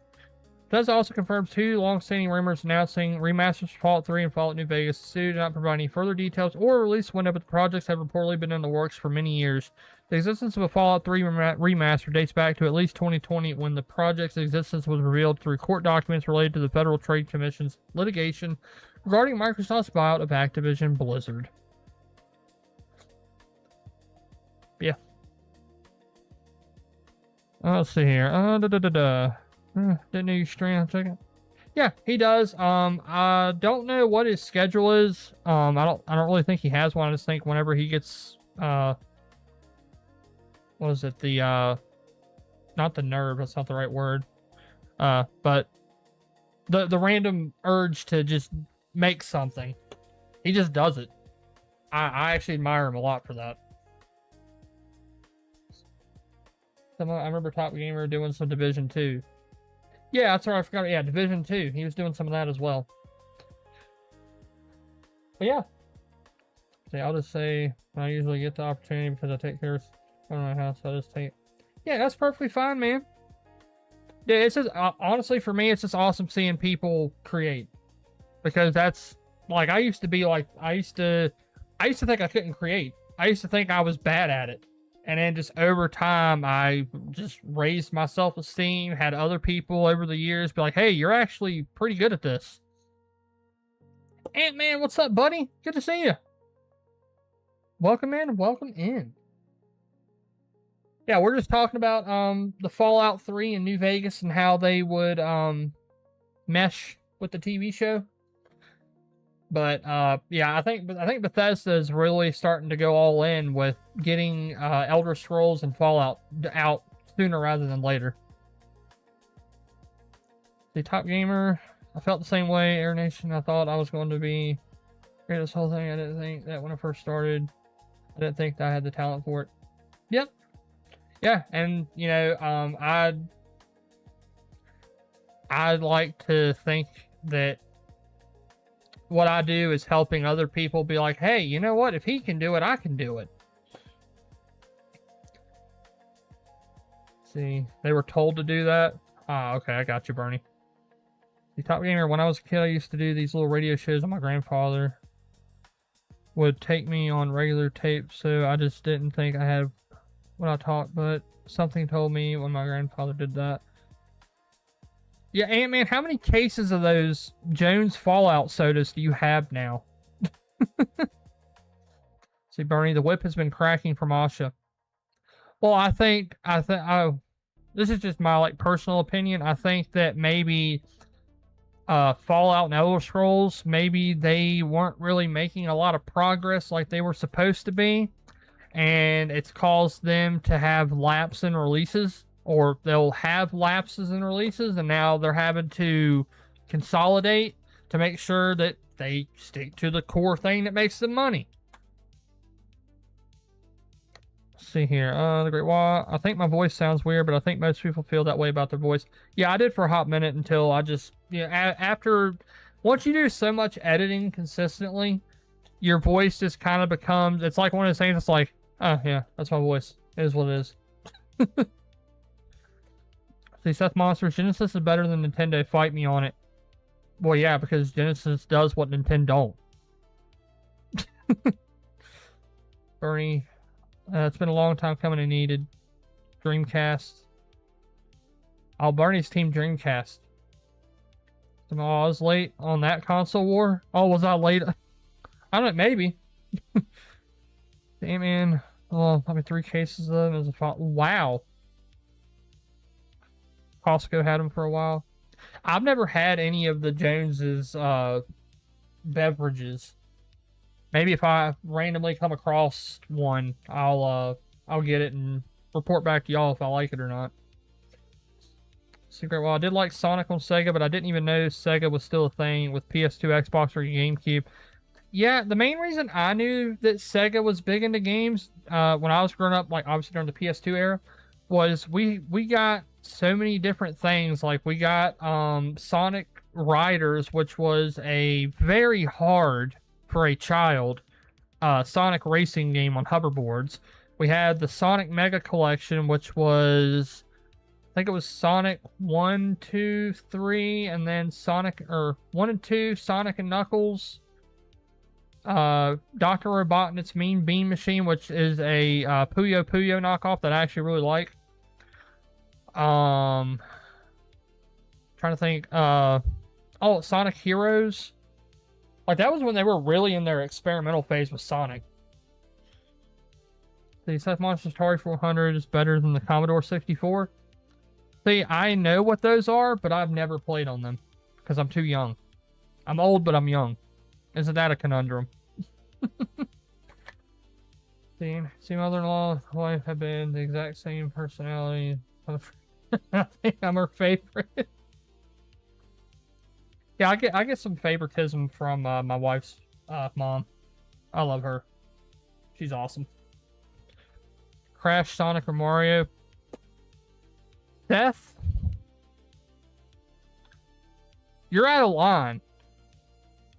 Bethesda also confirms two long-standing rumors announcing remasters for Fallout 3 and Fallout New Vegas. The studio did not provide any further details or release window, but the projects have reportedly been in the works for many years. The existence of a Fallout 3 remaster dates back to at least 2020, when the project's existence was revealed through court documents related to the Federal Trade Commission's litigation regarding Microsoft's buyout of Activision Blizzard. Yeah. Let's see here. Didn't know you stream. Check it. Yeah, he does. I don't know what his schedule is. I don't really think he has one. I just think whenever he gets what is it? Not the nerve, that's not the right word. But the random urge to just make something. He just does it. I actually admire him a lot for that. I remember Top Gamer doing some Division 2. Yeah, that's right, I forgot. Yeah, Division 2. He was doing some of that as well. But yeah. See, I'll just say I usually get the opportunity because I take care of my house. So I just take. Yeah, that's perfectly fine, man. Yeah, it's just honestly for me, it's just awesome seeing people create, because that's like I used to be like I used to think I couldn't create. I used to think I was bad at it. And then just over time, I just raised my self-esteem, had other people over the years be like, hey, you're actually pretty good at this. Ant-Man, what's up, buddy? Good to see you. Welcome in, welcome in. Yeah, we're just talking about the Fallout 3 in New Vegas and how they would mesh with the TV show. But yeah, I think Bethesda is really starting to go all in with getting Elder Scrolls and Fallout out sooner rather than later. The Top Gamer, I felt the same way. Aeronation, I thought I was going to be great this whole thing. I didn't think that when I first started. I didn't think that I had the talent for it. Yep. Yeah, and you know, I'd like to think that what I do is helping other people be like, hey, you know what? If he can do it, I can do it. See, they were told to do that. Ah, okay, I got you, Bernie. The Top Gamer, when I was a kid, I used to do these little radio shows, and my grandfather would take me on regular tape, so I just didn't think I had what I taught, but something told me when my grandfather did that. Yeah, Ant-Man, how many cases of those Jones Fallout sodas do you have now? See, Bernie, the whip has been cracking from Asha. Well, I think this is just my like personal opinion. I think that maybe Fallout and Elder Scrolls, maybe they weren't really making a lot of progress like they were supposed to be, and it's caused them to have lapse in releases, or they'll have lapses in releases, and now they're having to consolidate to make sure that they stick to the core thing that makes them money. Let's see here. The Great Wall. I think my voice sounds weird, but I think most people feel that way about their voice. Yeah, I did for a hot minute until I just, you know, after, once you do so much editing consistently, your voice just kind of becomes, it's like one of those things, it's like, oh yeah, that's my voice. It is what it is. See, Seth Monsters, Genesis is better than Nintendo. Fight me on it. Well, yeah, because Genesis does what Nintendo don't. Bernie, it's been a long time coming and needed. Dreamcast. Oh, Bernie's team Dreamcast. So, oh, I was late on that console war. Oh, was I late? I don't know, maybe. Damn, man. Oh, probably 3 cases of them as a fault. Wow. Costco had them for a while. I've never had any of the Joneses beverages. Maybe if I randomly come across one, I'll get it and report back to y'all if I like it or not. Secret. Well, I did like Sonic on Sega, but I didn't even know Sega was still a thing with PS2, Xbox, or GameCube. Yeah, the main reason I knew that Sega was big into games when I was growing up, like obviously during the PS2 era, was we got so many different things. Like we got Sonic Riders, which was a very hard for a child Sonic racing game on hoverboards. We had the Sonic Mega Collection, which was, I think it was Sonic 1, 2, 3, and then Sonic, or 1 and 2, Sonic and Knuckles. Dr. Robotnik's Mean Bean Machine, which is a Puyo Puyo knockoff that I actually really like. Trying to think. Oh, Sonic Heroes. Like, that was when they were really in their experimental phase with Sonic. The Seth Monsters Atari 400 is better than the Commodore 64. See, I know what those are, but I've never played on them because I'm too young. I'm old, but I'm young. Isn't that a conundrum? See, mother-in-law and wife have been the exact same personality. I think I'm her favorite. Yeah, I get some favoritism from my wife's mom. I love her. She's awesome. Crash, Sonic, or Mario. Seth, you're out of line,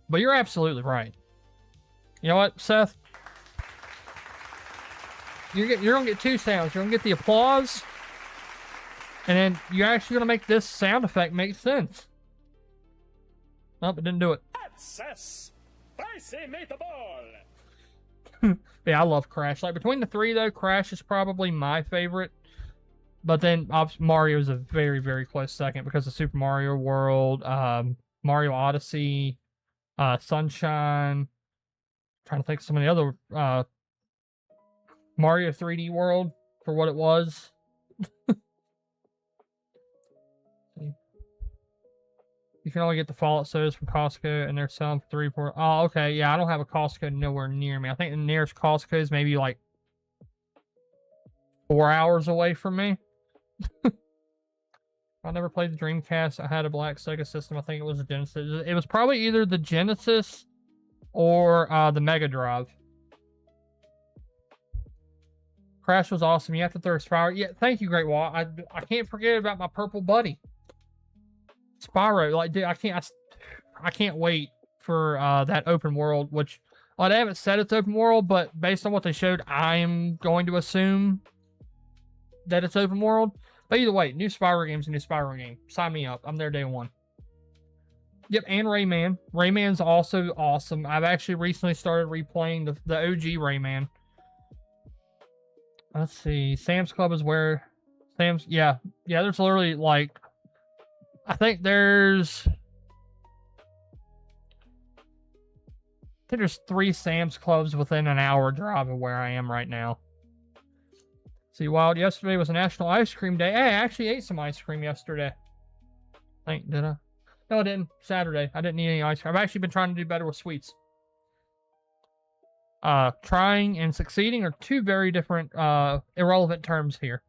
but you're absolutely right. You know what, Seth? You're gonna get 2 sounds. You're gonna get the applause, and then you're actually gonna make this sound effect make sense. Nope, it didn't do it. That's a spicy meatball. Yeah, I love Crash. Like, between the 3, though, Crash is probably my favorite. But then Mario is a very, very close second because of Super Mario World, Mario Odyssey, Sunshine. I'm trying to think of some of the other Mario 3D World for what it was. You can only get the Fallout sodas from Costco, and they're selling for 3, 4. Oh, okay. Yeah, I don't have a Costco nowhere near me. I think the nearest Costco is maybe like 4 hours away from me. I never played the Dreamcast. I had a black Sega system. I think it was a Genesis. It was probably either the Genesis or the Mega Drive. Crash was awesome. You have to throw Spyro. Yeah, thank you, Great Wall. I can't forget about my purple buddy. Spyro, like, dude, I can't wait for that open world, which, well, they haven't said it's open world, but based on what they showed, I am going to assume that it's open world. But either way, new Spyro game's a new Spyro game. Sign me up. I'm there day one. Yep, and Rayman. Rayman's also awesome. I've actually recently started replaying the OG Rayman. Let's see. Sam's Club is where... Yeah, there's literally, like... I think there's 3 Sam's Clubs within an hour drive of where I am right now. See, Wild, yesterday was a National Ice Cream Day. Hey, I actually ate some ice cream yesterday. Did I? No, I didn't. Saturday. I didn't eat any ice cream. I've actually been trying to do better with sweets. Trying and succeeding are 2 very different, irrelevant terms here.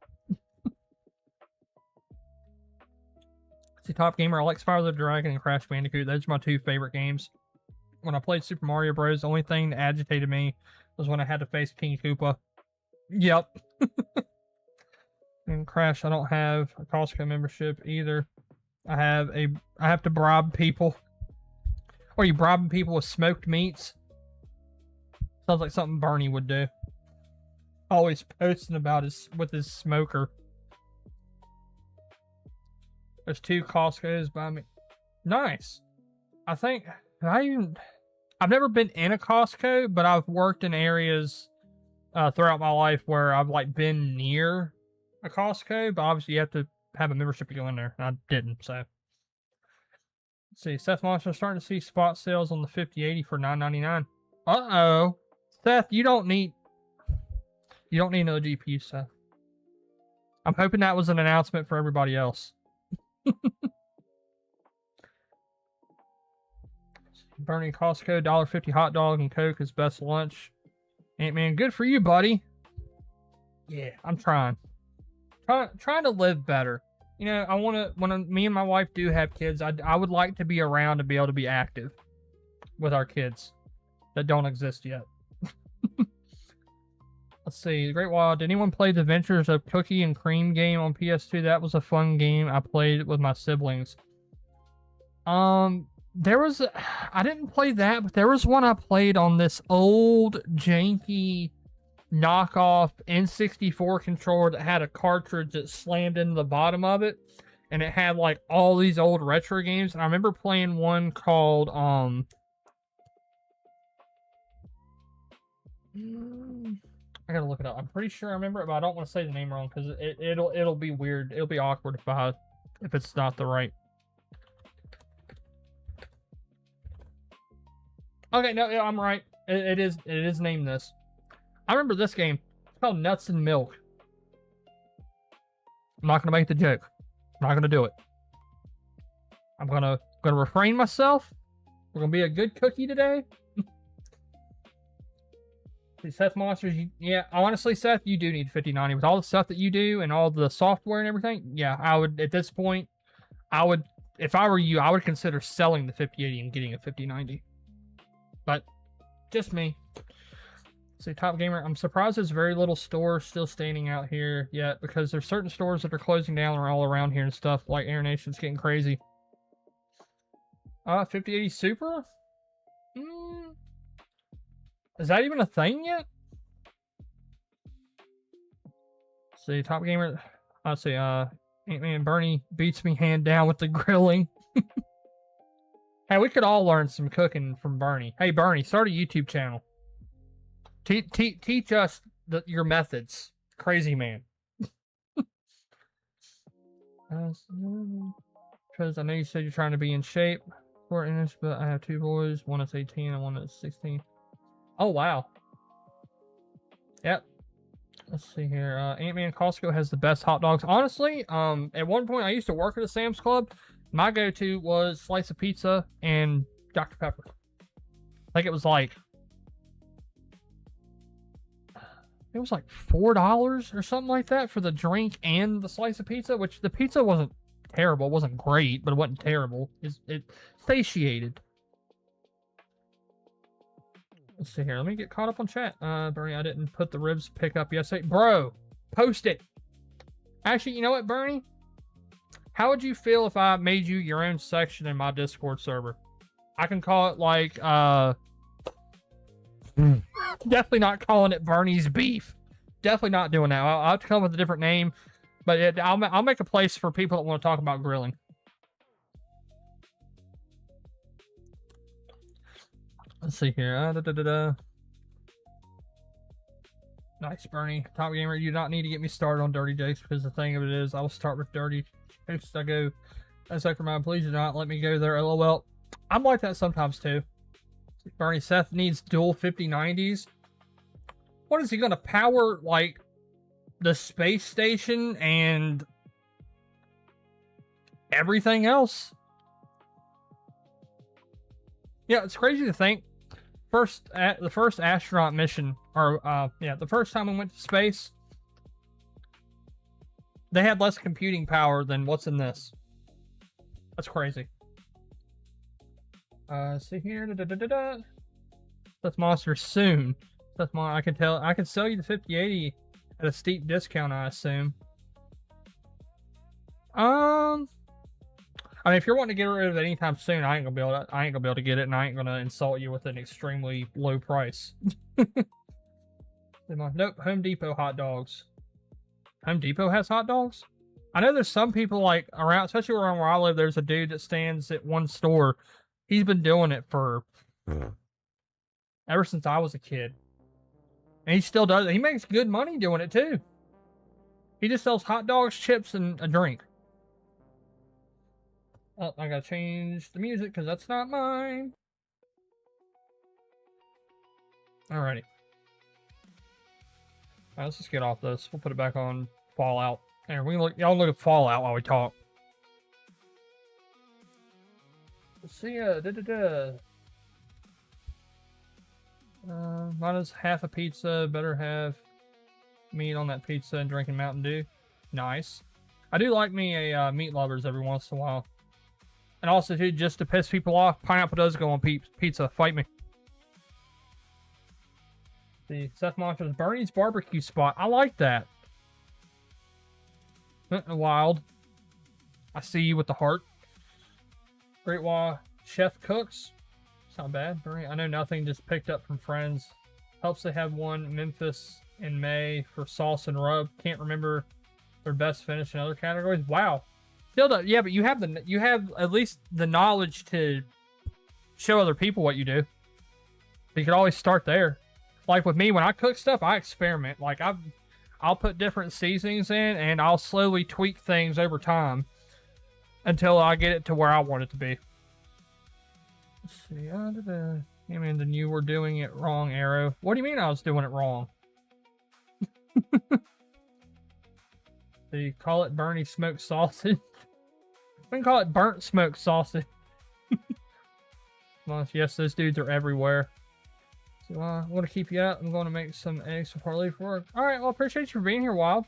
See, Top Gamer, I like Spyro the Dragon and Crash Bandicoot. Those are my 2 favorite games. When I played Super Mario Bros., the only thing that agitated me was when I had to face King Koopa. Yep. And Crash, I don't have a Costco membership either. I have to bribe people. Or you bribing people with smoked meats? Sounds like something Bernie would do. Always posting about with his smoker. There's 2 Costco's by me. Nice. I think I've never been in a Costco, but I've worked in areas throughout my life where I've like been near a Costco, but obviously you have to have a membership to go in there. And I didn't, so. Let's see, Seth Monster starting to see spot sales on the 5080 for $9.99. Uh-oh. Seth, you don't need another GPU, Seth. I'm hoping that was an announcement for everybody else. Burning Costco, $1.50 hot dog and Coke is best lunch. Ant-Man, good for you, buddy. Yeah, I'm trying to live better. You know, I want to, when me and my wife do have kids, I would like to be around to be able to be active with our kids that don't exist yet. Let's see, The Great Wild. Did anyone play The Adventures of Cookie and Cream game on PS2? That was a fun game. I played with my siblings. There was I didn't play that, but there was one I played on this old janky knockoff N64 controller that had a cartridge that slammed into the bottom of it, and it had like all these old retro games. And I remember playing one called I gotta look it up. I'm pretty sure I remember it, but I don't want to say the name wrong because it'll be weird. It'll be awkward if it's not the right. Okay, no, yeah, I'm right. It is named this. I remember this game. It's called Nuts and Milk. I'm not gonna make the joke. I'm not gonna do it. I'm gonna refrain myself. We're gonna be a good cookie today. See, Seth Monsters, yeah, honestly, Seth, you do need 5090 with all the stuff that you do and all the software and everything. Yeah, I would, at this point, if I were you, I would consider selling the 5080 and getting a 5090. But just me. See, Top Gamer, I'm surprised there's very little stores still standing out here yet, because there's certain stores that are closing down all around here and stuff, like Aeronation's getting crazy. 5080 Super? Is that even a thing yet? See, Top Gamer, let's see, Ant-Man Bernie beats me hand down with the grilling. Hey, we could all learn some cooking from Bernie. Hey, Bernie, start a YouTube channel. Teach us your methods. Crazy man. Because I know you said you're trying to be in shape for it, but I have 2 boys. One is 18 and one is 16. Oh, wow. Yep. Let's see here. Ant-Man Costco has the best hot dogs. Honestly, at one point I used to work at a Sam's Club. My go-to was slice of pizza and Dr. Pepper. I think it was like $4 or something like that for the drink and the slice of pizza, which the pizza wasn't terrible. It wasn't great, but it wasn't terrible. It satiated. Let's see here. Let me get caught up on chat. Bernie, I didn't put the ribs pick up yesterday. Bro, post it. Actually, you know what, Bernie? How would you feel if I made you your own section in my Discord server? I can call it like, definitely not calling it Bernie's Beef. Definitely not doing that. I'll have to come up with a different name. But I'll make a place for people that want to talk about grilling. Let's see here. Nice, Bernie. Top Gamer, you do not need to get me started on dirty jokes because the thing of it is, I will start with dirty jokes. I go, that's like for mine. Please do not let me go there. LOL. I'm like that sometimes too. Bernie, Seth needs dual 5090s. What is he going to power, like, the space station and everything else? Yeah, it's crazy to think. The first astronaut mission, or the first time we went to space, they had less computing power than what's in this. That's crazy. See here, That's monster soon. That's I can tell. I can sell you the 5080 at a steep discount, I assume. I mean, if you're wanting to get rid of it anytime soon, I ain't gonna be able to get it, and I ain't gonna insult you with an extremely low price. Nope, Home Depot hot dogs. Home Depot has hot dogs? I know there's some people like around, especially around where I live, there's a dude that stands at one store. He's been doing it for ever since I was a kid. And he still does it. He makes good money doing it too. He just sells hot dogs, chips, and a drink. Oh, I gotta change the music because that's not mine. Alrighty. Alright, let's just get off this. We'll put it back on Fallout. There, y'all look at Fallout while we talk. Let's see, mine is half a pizza, better have meat on that pizza and drinking Mountain Dew. Nice. I do like me a meat lovers every once in a while. And also, too, just to piss people off, pineapple does go on pizza. Fight me. The Seth Monsters Bernie's barbecue spot. I like that. Wild. I see you with the heart. Great Wall Chef Cooks. It's not bad. Bernie, I know nothing. Just picked up from friends. Helps they have one Memphis in May for sauce and rub. Can't remember their best finish in other categories. Wow. Still don't, yeah, but you have at least the knowledge to show other people what you do. You could always start there. Like with me, when I cook stuff, I experiment. Like I'll put different seasonings in, and I'll slowly tweak things over time until I get it to where I want it to be. Let's see. I mean, then you were doing it wrong, Aero. What do you mean I was doing it wrong? They call it Bernie smoked sausage. We can call it burnt smoked sausage. Well, yes, those dudes are everywhere. So I want to keep you out. I'm going to make some eggs before I leave for work. Alright, well, I appreciate you for being here, Wild.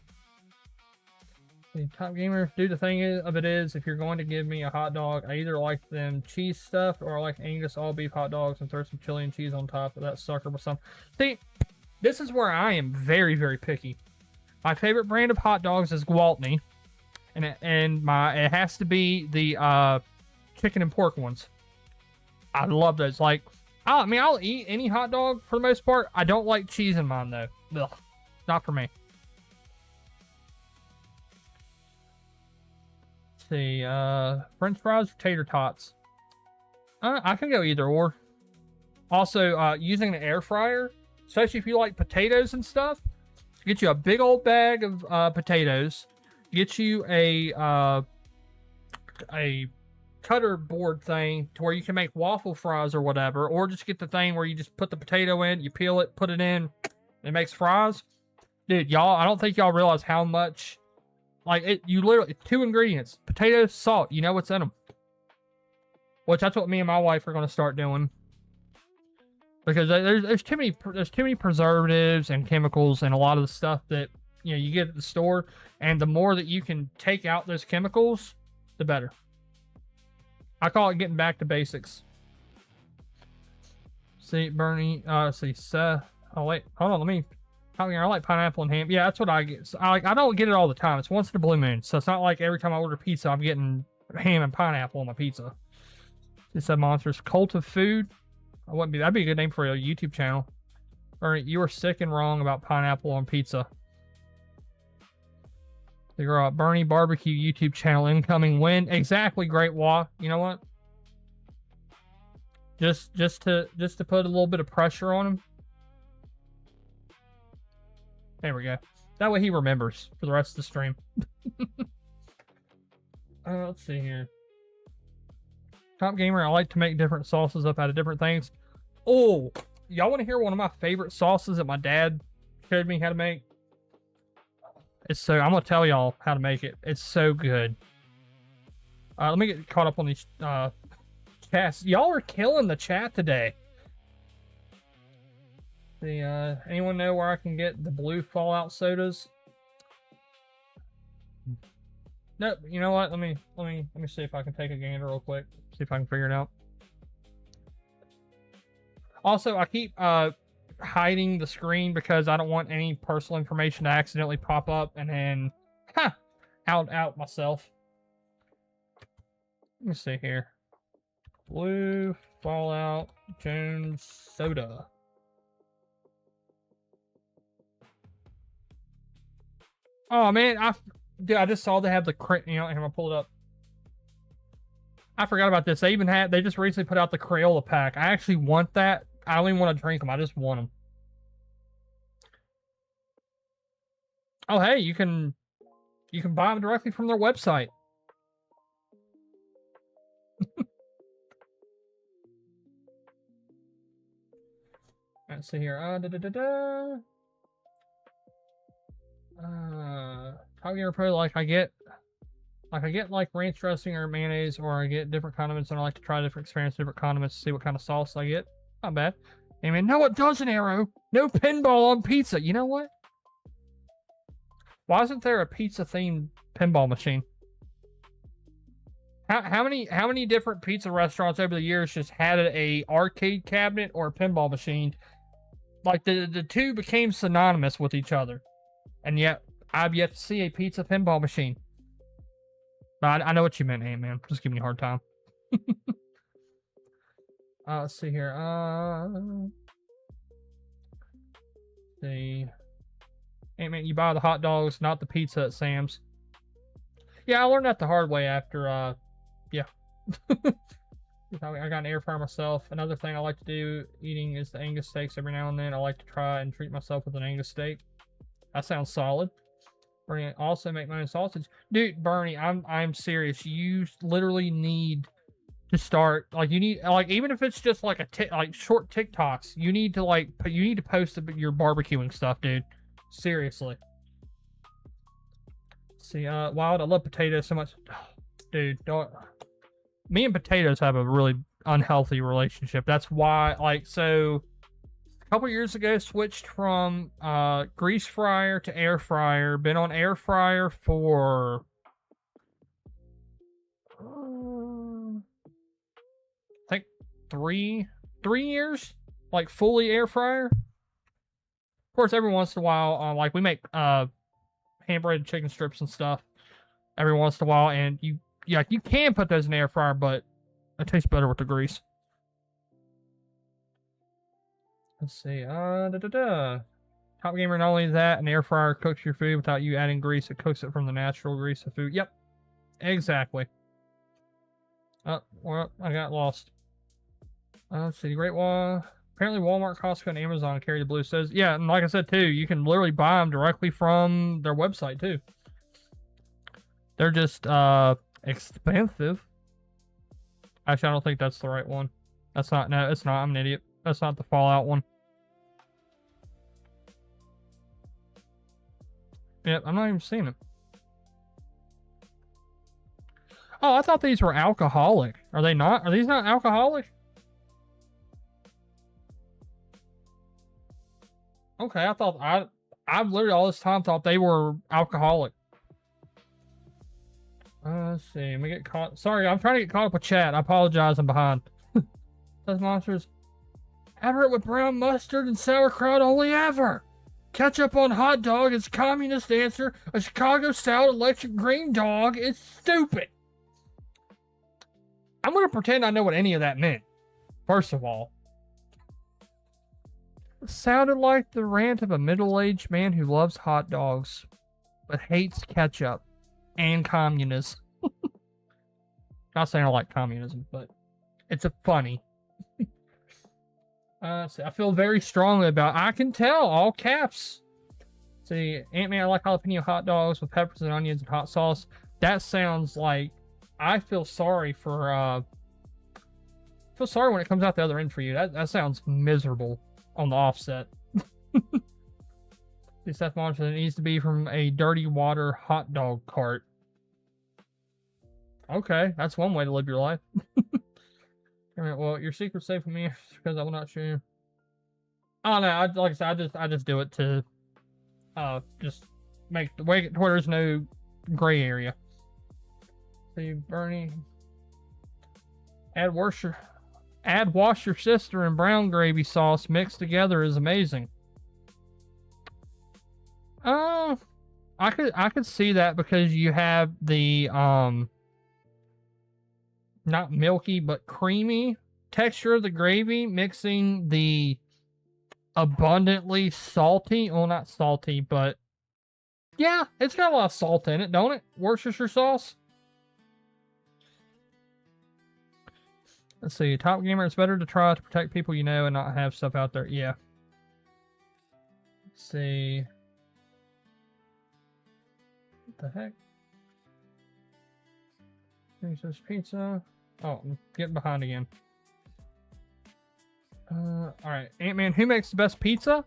The Top Gamer, dude, the thing of it is, if you're going to give me a hot dog, I either like them cheese stuffed or I like Angus all beef hot dogs and throw some chili and cheese on top of that sucker with some. See, this is where I am very, very picky. My favorite brand of hot dogs is Gwaltney, and it has to be the chicken and pork ones. I love those. Like, I mean, I'll eat any hot dog for the most part. I don't like cheese in mine though. Ugh, not for me. Let's see, French fries or tater tots. I can go either or. Also, using the air fryer, especially if you like potatoes and stuff. Get you a big old bag of potatoes. Get you a cutter board thing to where you can make waffle fries or whatever, or just get the thing where you just put the potato in, you peel it, put it in, and it makes fries. Dude, y'all, I don't think y'all realize how much, like, you literally, 2 ingredients, potatoes, salt, you know what's in them. Which that's what me and my wife are going to start doing. Because there's too many preservatives and chemicals and a lot of the stuff that, you know, you get at the store, and the more that you can take out those chemicals, the better. I call it getting back to basics. See, Bernie, see, Seth. Oh, wait, hold on, let me. I like pineapple and ham. Yeah, that's what I get. So I don't get it all the time. It's once in a blue moon. So it's not like every time I order pizza, I'm getting ham and pineapple on my pizza. It said monsters. Cult of Food. I wouldn't be. That'd be a good name for a YouTube channel. Bernie, you are sick and wrong about pineapple on pizza. Figure out Bernie Barbecue YouTube channel incoming when exactly. Great Wah. You know what? Just to put a little bit of pressure on him. There we go. That way he remembers for the rest of the stream. Let's see here. Top Gamer, I like to make different sauces up out of different things. Oh, y'all want to hear one of my favorite sauces that my dad showed me how to make? I'm going to tell y'all how to make it. It's so good. Let me get caught up on these chats. Y'all are killing the chat today. Anyone know where I can get the blue Fallout sodas? Nope. You know what? Let me see if I can take a gander real quick. See if I can figure it out. Also, I keep hiding the screen because I don't want any personal information to accidentally pop up and then out myself. Let me see here. Blue Fallout Jones soda. Oh man, dude, I just saw they have the I'm gonna pull it up. I forgot about this. They just recently put out the Crayola pack. I actually want that. I don't even want to drink them. I just want them. Oh hey, you can buy them directly from their website. Let's see here. How you probably like I get like ranch dressing or mayonnaise, or I get different condiments, and I like to try different experience, different condiments to see what kind of sauce I get. Not bad. I mean, no, it doesn't, Aero. No pinball on pizza. You know what? Why isn't there a pizza themed pinball machine? How many different pizza restaurants over the years just had a arcade cabinet or a pinball machine? Like the two became synonymous with each other. And yet, I've yet to see a pizza pinball machine. But I know what you meant, man. Just giving you a hard time. Let's see here. See. Hey, man, you buy the hot dogs, not the pizza at Sam's. Yeah, I learned that the hard way after, yeah. I got an air fryer myself. Another thing I like to do eating is the Angus steaks every now and then. I like to try and treat myself with an Angus steak. That sounds solid. Bernie, also make my own sausage. Dude, Bernie, I'm serious. You literally need to start, like, you need, like, even if it's just like like short TikToks, you need to post your barbecuing stuff, dude. Seriously. See, Wild, I love potatoes so much. Dude, me and potatoes have a really unhealthy relationship. That's why, like, so a couple years ago, switched from grease fryer to air fryer. Been on air fryer for I think three years, like fully air fryer. Of course, every once in a while, like we make hand-breaded chicken strips and stuff every once in a while, and you can put those in the air fryer, but it tastes better with the grease. Let's see. Top Gamer, not only that, an air fryer cooks your food without you adding grease. It cooks it from the natural grease of food. Yep. Exactly. Well, I got lost. Let's see. Great Wall. Apparently Walmart, Costco, and Amazon carry the blue. Says, yeah, and like I said, too, you can literally buy them directly from their website, too. They're just, expensive. Actually, I don't think that's the right one. That's not, no, it's not. I'm an idiot. That's not the Fallout one. Yep, I'm not even seeing them. Oh, I thought these were alcoholic. Are they not? Are these not alcoholic? Okay, I thought I've literally all this time thought they were alcoholic. Let's see. Let me get caught. Sorry, I'm trying to get caught up with chat. I apologize. I'm behind. Those monsters. Ever it with brown mustard and sauerkraut only ever. Ketchup on hot dog is communist answer. A Chicago style electric green dog is stupid. I'm going to pretend I know what any of that meant. First of all. It sounded like the rant of a middle-aged man who loves hot dogs, but hates ketchup and communism. Not saying I like communism, but it's a funny. So I feel very strongly about it. I can tell, all caps. See, Ant-Man, I like jalapeno hot dogs with peppers and onions and hot sauce. That sounds like I feel sorry for feel sorry when it comes out the other end for you. That sounds miserable on the offset. See, Seth Monster, it needs to be from a dirty water hot dog cart. Okay, that's one way to live your life. Well, your secret's safe with me because I will not show you. Oh no, like I said, I just do it to just make the way where there's no gray area. See, Bernie, add wash your sister and brown gravy sauce mixed together is amazing. I could see that because you have the not milky but creamy texture of the gravy mixing the abundantly salty, well, not salty, but yeah, it's got a lot of salt in it, don't it? Worcestershire sauce. Let's see, Top Gamer, it's better to try to protect people you know and not have stuff out there. Yeah. Let's see. What the heck? There's pizza. Oh, I'm getting behind again. Alright. Ant-Man, who makes the best pizza?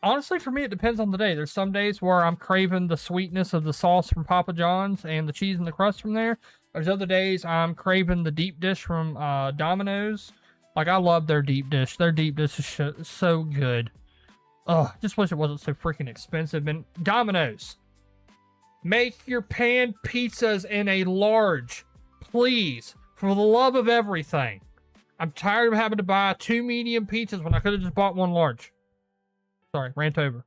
Honestly, for me, it depends on the day. There's some days where I'm craving the sweetness of the sauce from Papa John's and the cheese and the crust from there. There's other days I'm craving the deep dish from Domino's. Like, I love their deep dish. Their deep dish is so good. Oh, just wish it wasn't so freaking expensive. And Domino's, make your pan pizzas in a large, please, for the love of everything. I'm tired of having to buy 2 medium pizzas when I could have just bought 1 large. Sorry, rant over.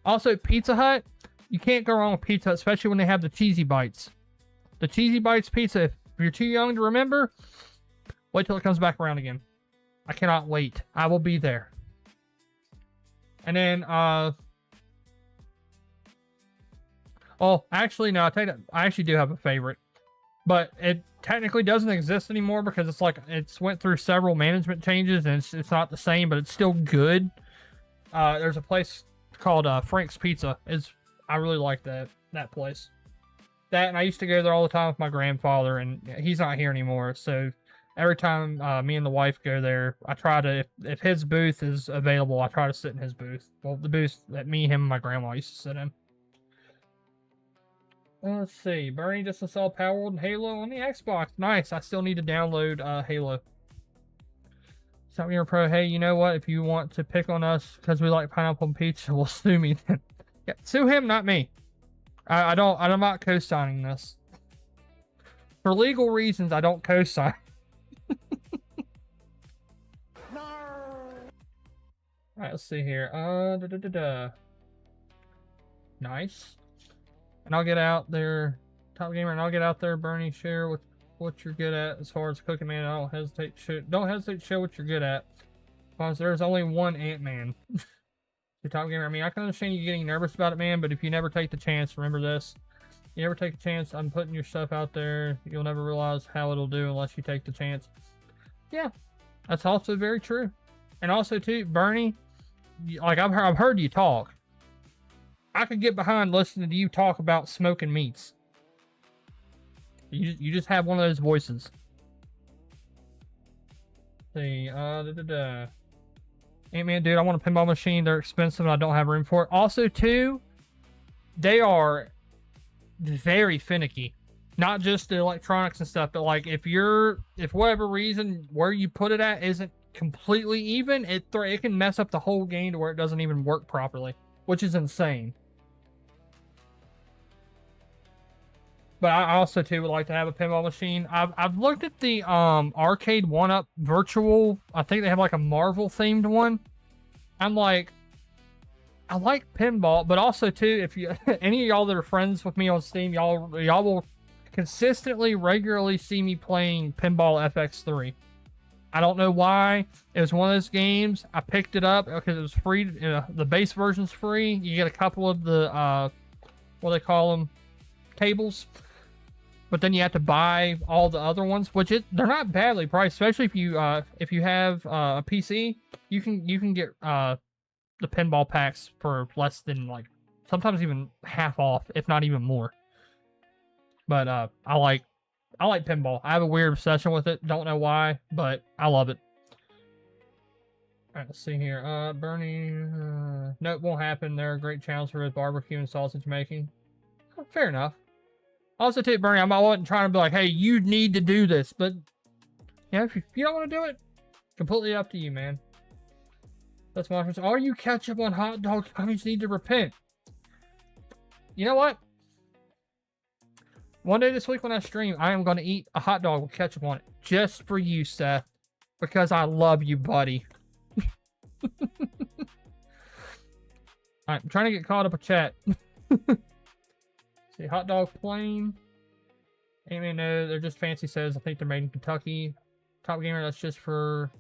Also, Pizza Hut, you can't go wrong with Pizza Hut, especially when they have the Cheesy Bites. The Cheesy Bites pizza, if you're too young to remember, wait till it comes back around again. I cannot wait. I will be there. And then, oh, actually, no, I tell you that, I actually do have a favorite. But it technically doesn't exist anymore because it's like, it's went through several management changes and it's not the same, but it's still good. There's a place called Frank's Pizza. I really like that place. That, and I used to go there all the time with my grandfather, and he's not here anymore, so every time me and the wife go there, I try to, if his booth is available, I try to sit in his booth. Well, the booth that me, him, and my grandma used to sit in. Let's see. Bernie just installed Power World and Halo on the Xbox. Nice. I still need to download Halo. Stop Gamer Pro. Hey, you know what? If you want to pick on us because we like pineapple and pizza, well, sue me then. Yeah, sue him, not me. I'm not co-signing this. For legal reasons, I don't co-sign. Alright, let's see here. Nice. And I'll get out there, Top Gamer, and I'll get out there, Bernie, share what you're good at as far as cooking, man. Don't hesitate to show what you're good at. Because there's only one Ant-Man. Top Gamer, I mean, I can understand you getting nervous about it, man, but if you never take the chance, remember this. You never take a chance on putting your stuff out there, you'll never realize how it'll do unless you take the chance. Yeah, that's also very true. And also, too, Bernie, like, I've heard you talk. I could get behind listening to you talk about smoking meats. You just have one of those voices. Let's see, Ant-Man, dude, I want a pinball machine. They're expensive and I don't have room for it. Also, too, they are very finicky. Not just the electronics and stuff, but like if whatever reason where you put it at isn't completely even, it can mess up the whole game to where it doesn't even work properly, which is insane. but I also too would like to have a pinball machine. I've looked at the arcade 1-Up virtual. I think they have like a Marvel themed one. I'm like, I like pinball, but also too, if you any of y'all that are friends with me on Steam, y'all will consistently, regularly see me playing Pinball FX3. I don't know why. It was one of those games. I picked it up because it was free. The base version's free. You get a couple of the what do they call them, tables, but then you have to buy all the other ones, which they're not badly priced, especially if you have a PC. You can get the pinball packs for less than, like, sometimes even half off, if not even more. But I like pinball. I have a weird obsession with it. Don't know why, but I love it. All right, let's see here. Bernie, nope, won't happen. There are great channels for barbecue and sausage making. Oh, fair enough. Also, too, Bernie, I wasn't trying to be like, hey, you need to do this, but yeah, if you don't want to do it, completely up to you, man. That's my first. Are you ketchup on hot dog? I just need to repent. You know what? One day this week when I stream, I am going to eat a hot dog with ketchup on it. Just for you, Seth. Because I love you, buddy. Alright, I'm trying to get caught up with chat. See, hot dog plain. Amy, no, they're just fancy says. I think they're made in Kentucky. Top Gamer, that's just for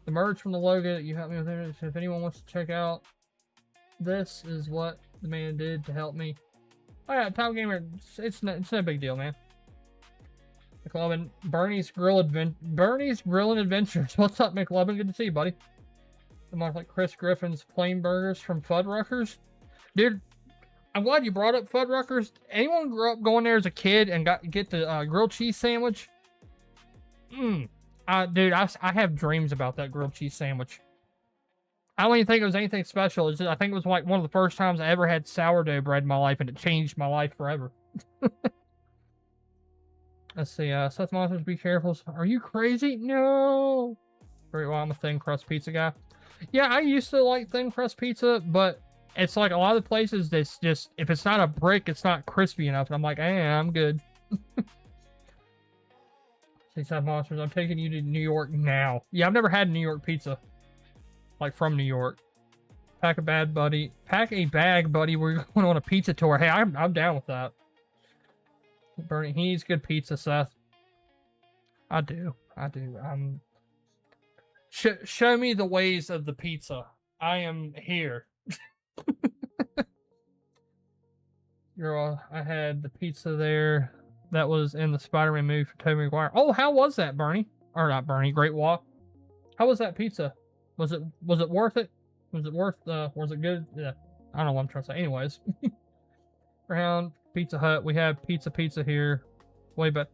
the merge from the logo that you helped me with it. So if anyone wants to check out, this is what the man did to help me. Oh yeah, Top Gamer, it's no big deal, man. McLovin, Bernie's Grillin' Adventures. What's up, McLovin? Good to see you, buddy. I'm like Chris Griffin's Plain Burgers from Fuddruckers. Dude, I'm glad you brought up Fuddruckers. Anyone grew up going there as a kid and get the grilled cheese sandwich? Dude, I have dreams about that grilled cheese sandwich. I don't even think it was anything special. I think it was like one of the first times I ever had sourdough bread in my life, and it changed my life forever. Let's see. Seth Monsters, be careful. Are you crazy? No. Very well, I'm a thin crust pizza guy. Yeah, I used to like thin crust pizza, but it's like a lot of the places that's just, if it's not a brick, it's not crispy enough. And I'm like, I'm good. See, Seth Monsters, I'm taking you to New York now. Yeah, I've never had New York pizza. Like from New York. Pack a bag, buddy. We're going on a pizza tour. Hey, I'm down with that. Bernie, he needs good pizza, Seth. I do. Show me the ways of the pizza. I am here. Girl, I had the pizza there. That was in the Spider-Man movie for Tobey Maguire. Oh, how was that, Bernie? Or not Bernie, Great Walk. How was that pizza? Was it worth it? Was it good? Yeah. I don't know what I'm trying to say. Anyways. Around Pizza Hut. We have pizza here. Wait, but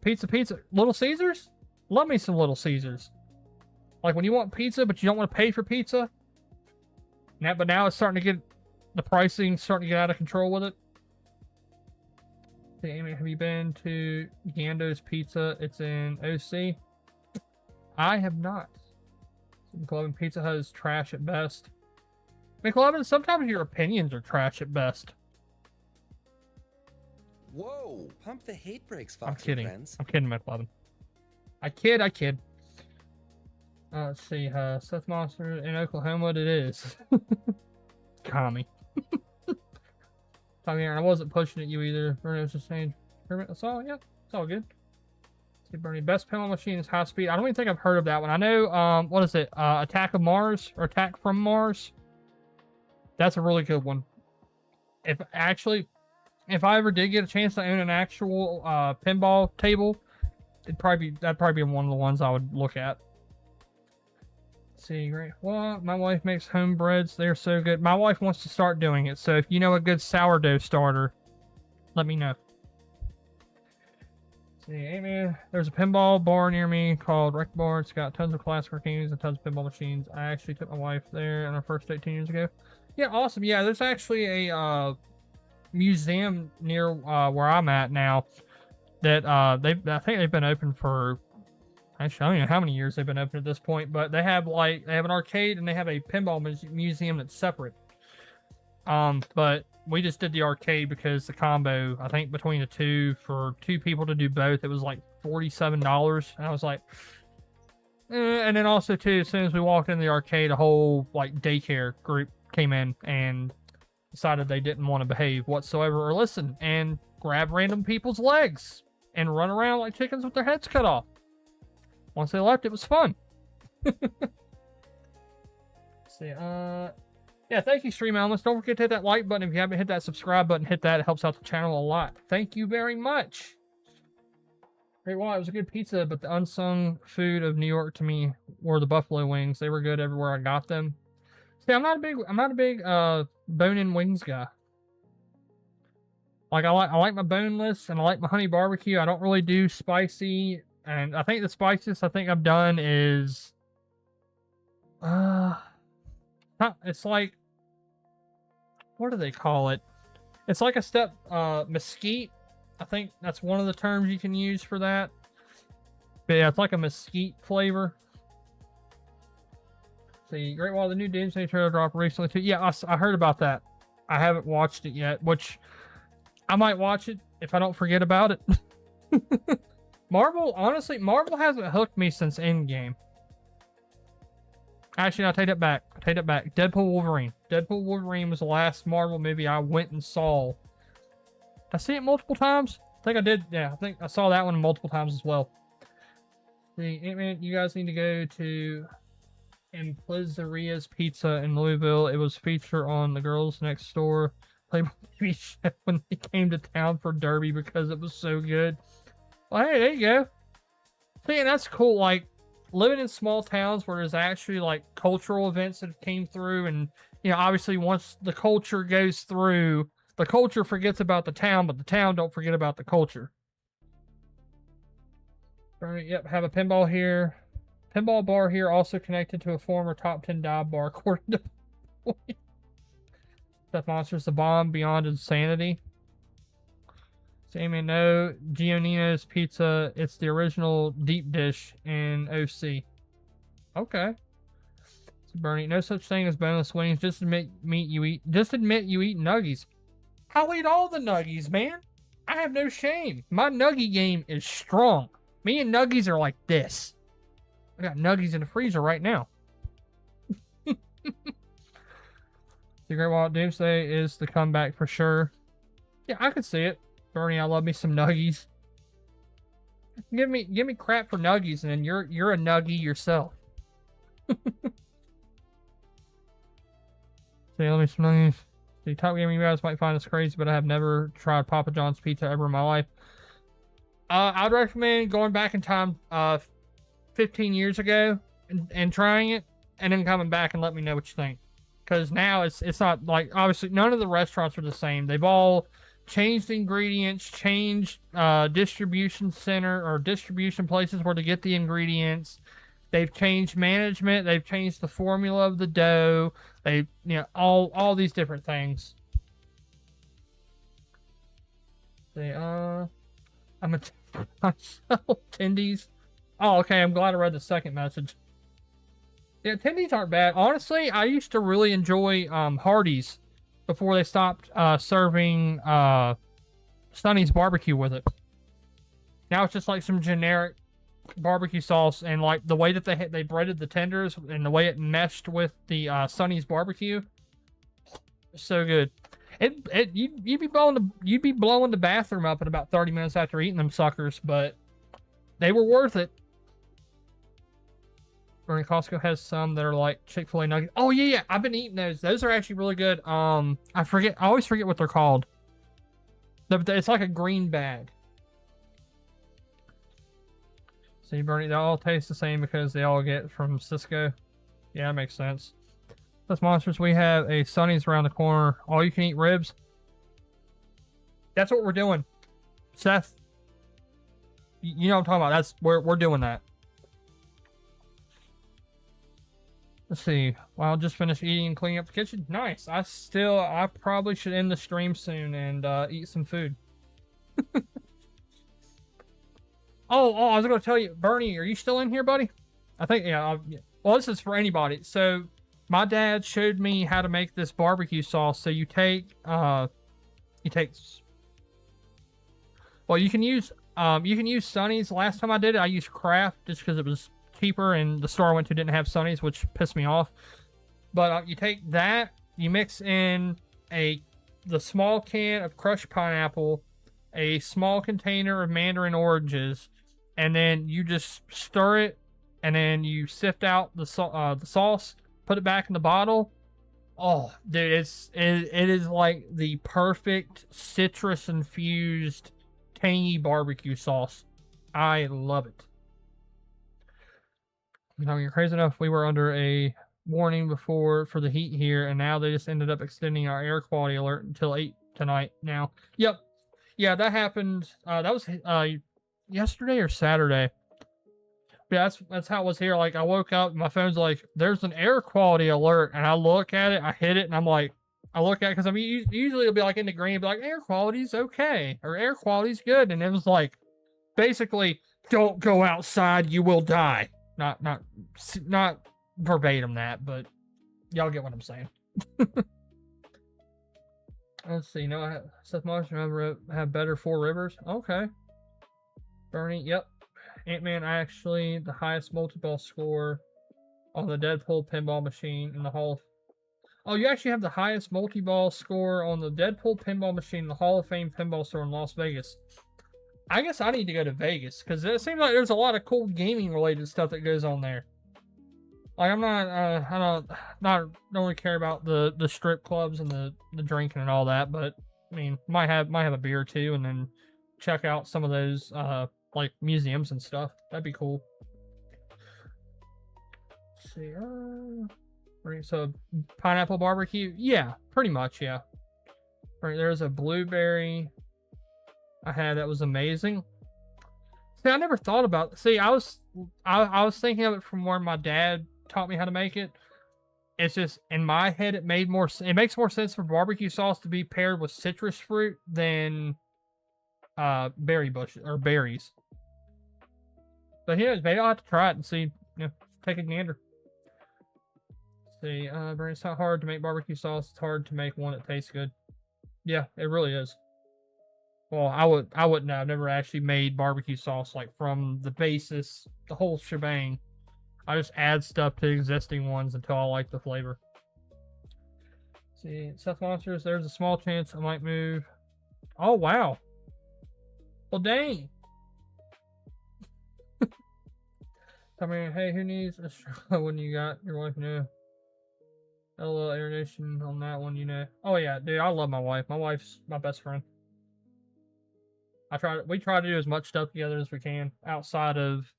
pizza. Little Caesars? Love me some Little Caesars. Like when you want pizza, but you don't want to pay for pizza. But now it's starting to get, the pricing starting to get out of control with it. Hey, Amy, have you been to Gando's Pizza? It's in OC. I have not. McLovin, Pizza Hut is trash at best. McLovin, sometimes your opinions are trash at best. Whoa! Pump the hate brakes, I'm Foxy kidding. friends. I'm kidding, McLovin. I kid. Let's see. Seth Monster in Oklahoma, it is. Commie. I wasn't pushing at you either. Bernie was just saying, that's all. Yeah, it's all good. See, Bernie, best pinball machine is High Speed. I don't even think I've heard of that one. I know, what is it? Attack of Mars or Attack from Mars. That's a really good one. If I ever did get a chance to own an actual pinball table, that'd probably be one of the ones I would look at. Let's see, great. Well, my wife makes home breads. They're so good. My wife wants to start doing it. So if you know a good sourdough starter, let me know. See, hey man, there's a pinball bar near me called Rec Bar. It's got tons of classic arcades and tons of pinball machines. I actually took my wife there on our first date 10 years ago. Yeah, awesome. Yeah, there's actually a museum near where I'm at now that I think they've been open for, actually I don't know how many years they've been open at this point, but they have an arcade and they have a pinball museum that's separate. But we just did the arcade because the combo, I think between the two, for 2 people to do both, it was like $47. And I was like, and then also too, as soon as we walked in the arcade, a whole like daycare group came in and decided they didn't want to behave whatsoever or listen and grab random people's legs and run around like chickens with their heads cut off. Once they left, it was fun. See, yeah, thank you, Stream Elements. Don't forget to hit that like button. If you haven't hit that subscribe button, hit that. It helps out the channel a lot. Thank you very much. Great, well, it was a good pizza, but the unsung food of New York to me were the buffalo wings. They were good everywhere I got them. See, I'm not a big bone-in wings guy. Like I like my boneless and I like my honey barbecue. I don't really do spicy, and I think the spiciest I think I've done is it's like, what do they call it? It's like a step mesquite. I think that's one of the terms you can use for that. But yeah, it's like a mesquite flavor. See, Great Wall, the new Doomsday trailer dropped recently too. Yeah, I heard about that. I haven't watched it yet, which I might watch it if I don't forget about it. Marvel, honestly, Marvel hasn't hooked me since Endgame. Actually, I'll take that back. Deadpool Wolverine. Deadpool Wolverine was the last Marvel movie I went and saw. Did I see it multiple times? I think I did. Yeah, I think I saw that one multiple times as well. The Ant-Man, you guys need to go to Emplizeria's Pizza in Louisville. It was featured on The Girls Next Door Playboy TV show when they came to town for Derby because it was so good. Well, hey, there you go. See, and that's cool. Like, living in small towns where there's actually like cultural events that came through, and you know, obviously once the culture goes through, the culture forgets about the town, but the town don't forget about the culture. Right, yep, have a pinball here. Pinball bar here, also connected to a former top 10 dive bar, according to Death Monsters, the bomb beyond insanity. Sammy, no. Gionino's Pizza. It's the original deep dish in OC. Okay. So Bernie, no such thing as boneless wings. Just admit you eat nuggies. I'll eat all the nuggies, man. I have no shame. My nuggie game is strong. Me and nuggies are like this. I got nuggies in the freezer right now. The Great Wall Doomsday is the comeback for sure. Yeah, I could see it. Bernie, I love me some nuggies. Give me crap for nuggies, and then you're a nuggie yourself. See, let me some nuggies. See, Top Gaming, you guys might find this crazy, but I have never tried Papa John's pizza ever in my life. I'd recommend going back in time 15 years ago and trying it, and then coming back and let me know what you think. Because now it's not like, obviously none of the restaurants are the same. They've all changed ingredients, changed distribution center or distribution places where to get the ingredients. They've changed management. They've changed the formula of the dough. They, you know, all these different things. They I'm a attendees. Oh, okay. I'm glad I read the second message. Yeah, attendees aren't bad. Honestly, I used to really enjoy Hardee's before they stopped serving Sonny's barbecue with it. Now it's just like some generic barbecue sauce, and like the way that they breaded the tenders and the way it meshed with the Sonny's barbecue, so good. You'd be blowing the bathroom up in about 30 minutes after eating them suckers, but they were worth it. Costco has some that are like Chick-fil-A nuggets. Oh yeah, I've been eating those. Those are actually really good. I always forget what they're called. It's like a green bag. See, Bernie, they all taste the same because they all get from Cisco. Yeah, that makes sense. That's Monsters. We have a Sonny's around the corner. All you can eat ribs. That's what we're doing, Seth. You know what I'm talking about. That's we're doing that. Let's see. Well, I'll just finish eating and cleaning up the kitchen. Nice. I probably should end the stream soon and eat some food. Oh, I was going to tell you, Bernie, are you still in here, buddy? I think, yeah. Well, this is for anybody. So, my dad showed me how to make this barbecue sauce. So, you take You take, well, you can use Sony's. Last time I did it, I used Kraft just because it was cheaper, and the store I went to didn't have Sony's, which pissed me off. But you take that, you mix in the small can of crushed pineapple, a small container of mandarin oranges, and then you just stir it, and then you sift out the sauce, put it back in the bottle. Oh, dude, it is like the perfect citrus infused tangy barbecue sauce. I love it. You know, you're crazy enough. We were under a warning before for the heat here, and now they just ended up extending our air quality alert until 8 tonight now. Yep. Yeah, that happened. That was yesterday or Saturday. Yeah, that's how it was here. Like, I woke up, my phone's like, there's an air quality alert, and I look at it, I hit it, and I'm like, I look at it, because I mean, usually it'll be like in the green, be like, air quality's okay, or air quality's good, and it was like, basically, don't go outside, you will die. Not verbatim that, but y'all get what I'm saying. Let's see, Seth Marshall have better Four Rivers. Okay. Bernie, yep. Ant-Man actually the highest multi-ball score on the Deadpool pinball machine in the Hall of... Oh, you actually have the highest multi-ball score on the Deadpool pinball machine in the Hall of Fame pinball store in Las Vegas. I guess I need to go to Vegas, because it seems like there's a lot of cool gaming-related stuff that goes on there. Like, I'm not, I don't really care about the strip clubs and the drinking and all that, but, I mean, might have a beer or two, and then check out some of those, like, museums and stuff. That'd be cool. Let's see, so, pineapple barbecue? Yeah, pretty much, yeah. Right, there's a blueberry I had that was amazing. See, I never thought about... See, I was thinking of it from where my dad taught me how to make it. It's just, in my head, it makes more sense for barbecue sauce to be paired with citrus fruit than berry bushes or berries. But yeah, maybe I'll have to try it and see, take a gander. See, it's not hard to make barbecue sauce. It's hard to make one that tastes good. Yeah, it really is. Well, I wouldn't know. I've never actually made barbecue sauce like from the basis, the whole shebang. I just add stuff to existing ones until I like the flavor. See, Seth Monsters, there's a small chance I might move. Oh, wow. Well, dang. I mean, hey, who needs a when you got your wife, LOL Aeronation on that one, Oh, yeah, dude, I love my wife. My wife's my best friend. We try to do as much stuff together as we can outside of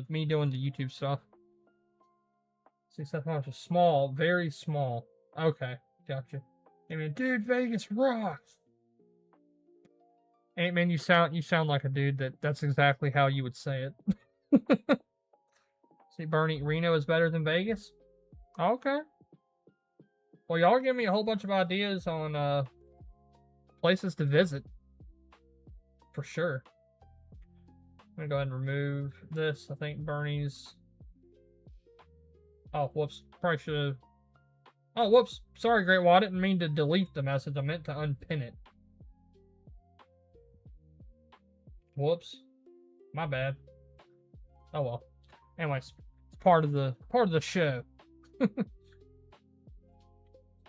me doing the YouTube stuff. See, Seth Monsters, small, very small. Okay, gotcha. I mean, dude, Vegas rocks. Ant-Man, you sound like a dude that's exactly how you would say it. See, Bernie, Reno is better than Vegas? Okay. Well, y'all are giving me a whole bunch of ideas on places to visit. For sure. I'm gonna go ahead and remove this. I think Bernie's... Oh, whoops. Probably should have... Oh, whoops. Sorry, Great Wall. I didn't mean to delete the message. I meant to unpin it. Whoops. My bad. Oh well. Anyways, it's part of the show.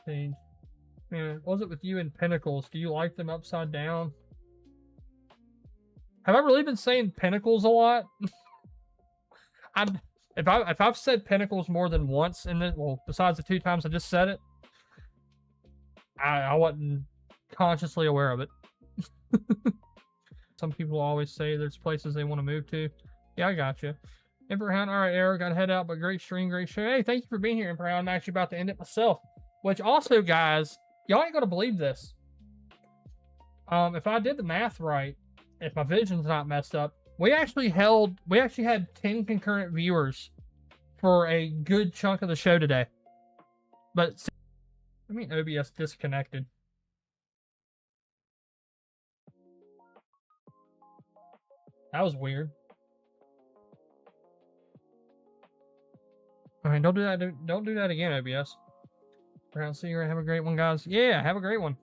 See, man, was it with you in Pinnacles? Do you like them upside down? Have I really been saying Pinnacles a lot? If I've said Pinnacles more than once in this, well, besides the 2 times I just said it, I wasn't consciously aware of it. Some people always say there's places they want to move to. Yeah, I got you. Emperor Hound, alright, Aero, gotta head out, but great stream, great show. Hey, thank you for being here, Emperor Hound. I'm actually about to end it myself. Which also, guys, y'all ain't gonna believe this. If I did the math right, if my vision's not messed up, we actually had 10 concurrent viewers for a good chunk of the show today. But, I mean, OBS disconnected. That was weird. Alright, don't do that. Don't do that again, OBS. Around, see you. Have a great one, guys. Yeah, have a great one.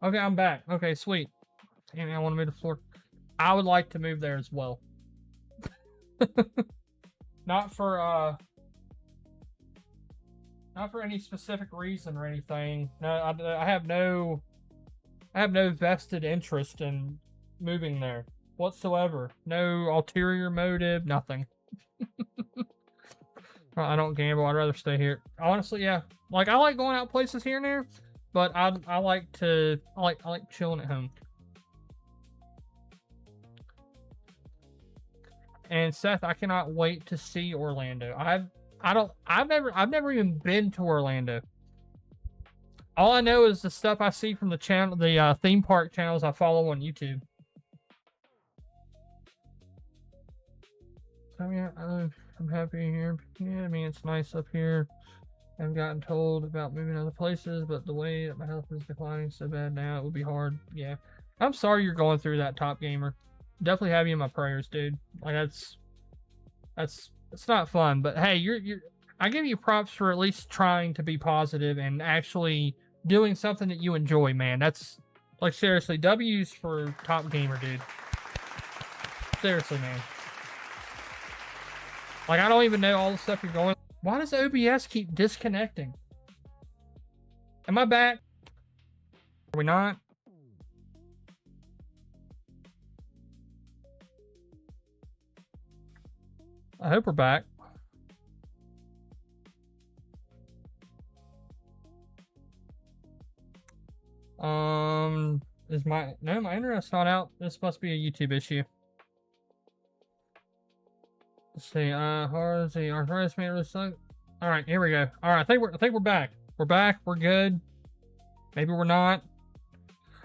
Okay, I'm back. Okay, sweet. Damn, I want to move to Florida. I would like to move there as well. Not for any specific reason or anything. No, I have no vested interest in moving there whatsoever. No ulterior motive, nothing. I don't gamble. I'd rather stay here. Honestly, yeah. Like, I like going out places here and there, but I like chilling at home. And Seth, I cannot wait to see Orlando. I've never even been to Orlando. All I know is the stuff I see from the channel, the theme park channels I follow on YouTube. So yeah, I'm happy here. Yeah, I mean, it's nice up here. I've gotten told about moving other places, but the way that my health is declining so bad now, it would be hard. Yeah, I'm sorry you're going through that, Top Gamer. Definitely have you in my prayers, dude. Like, it's not fun, but hey, I give you props for at least trying to be positive and actually doing something that you enjoy, man. That's, like, seriously, W's for Top Gamer, dude. Seriously, man. Like, I don't even know all the stuff you're going. Why does OBS keep disconnecting? Am I back? Are we not? I hope we're back. Is my internet's not out. This must be a YouTube issue. Let's see. Hard the arthritis made it suck. All right, here we go. All right, I think we're back. We're back. We're good. Maybe we're not.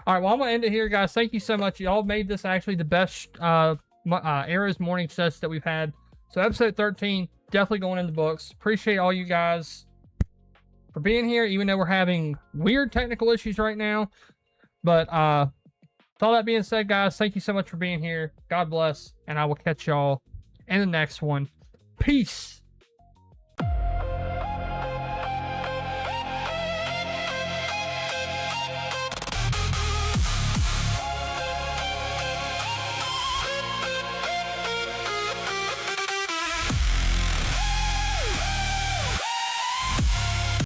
All right. Well, I'm gonna end it here, guys. Thank you so much. Y'all made this actually the best Aero's morning test that we've had. So episode 13 definitely going in the books. Appreciate all you guys for being here, even though we're having weird technical issues right now. But with all that being said, guys, thank you so much for being here. God bless, and I will catch y'all in the next one. Peace.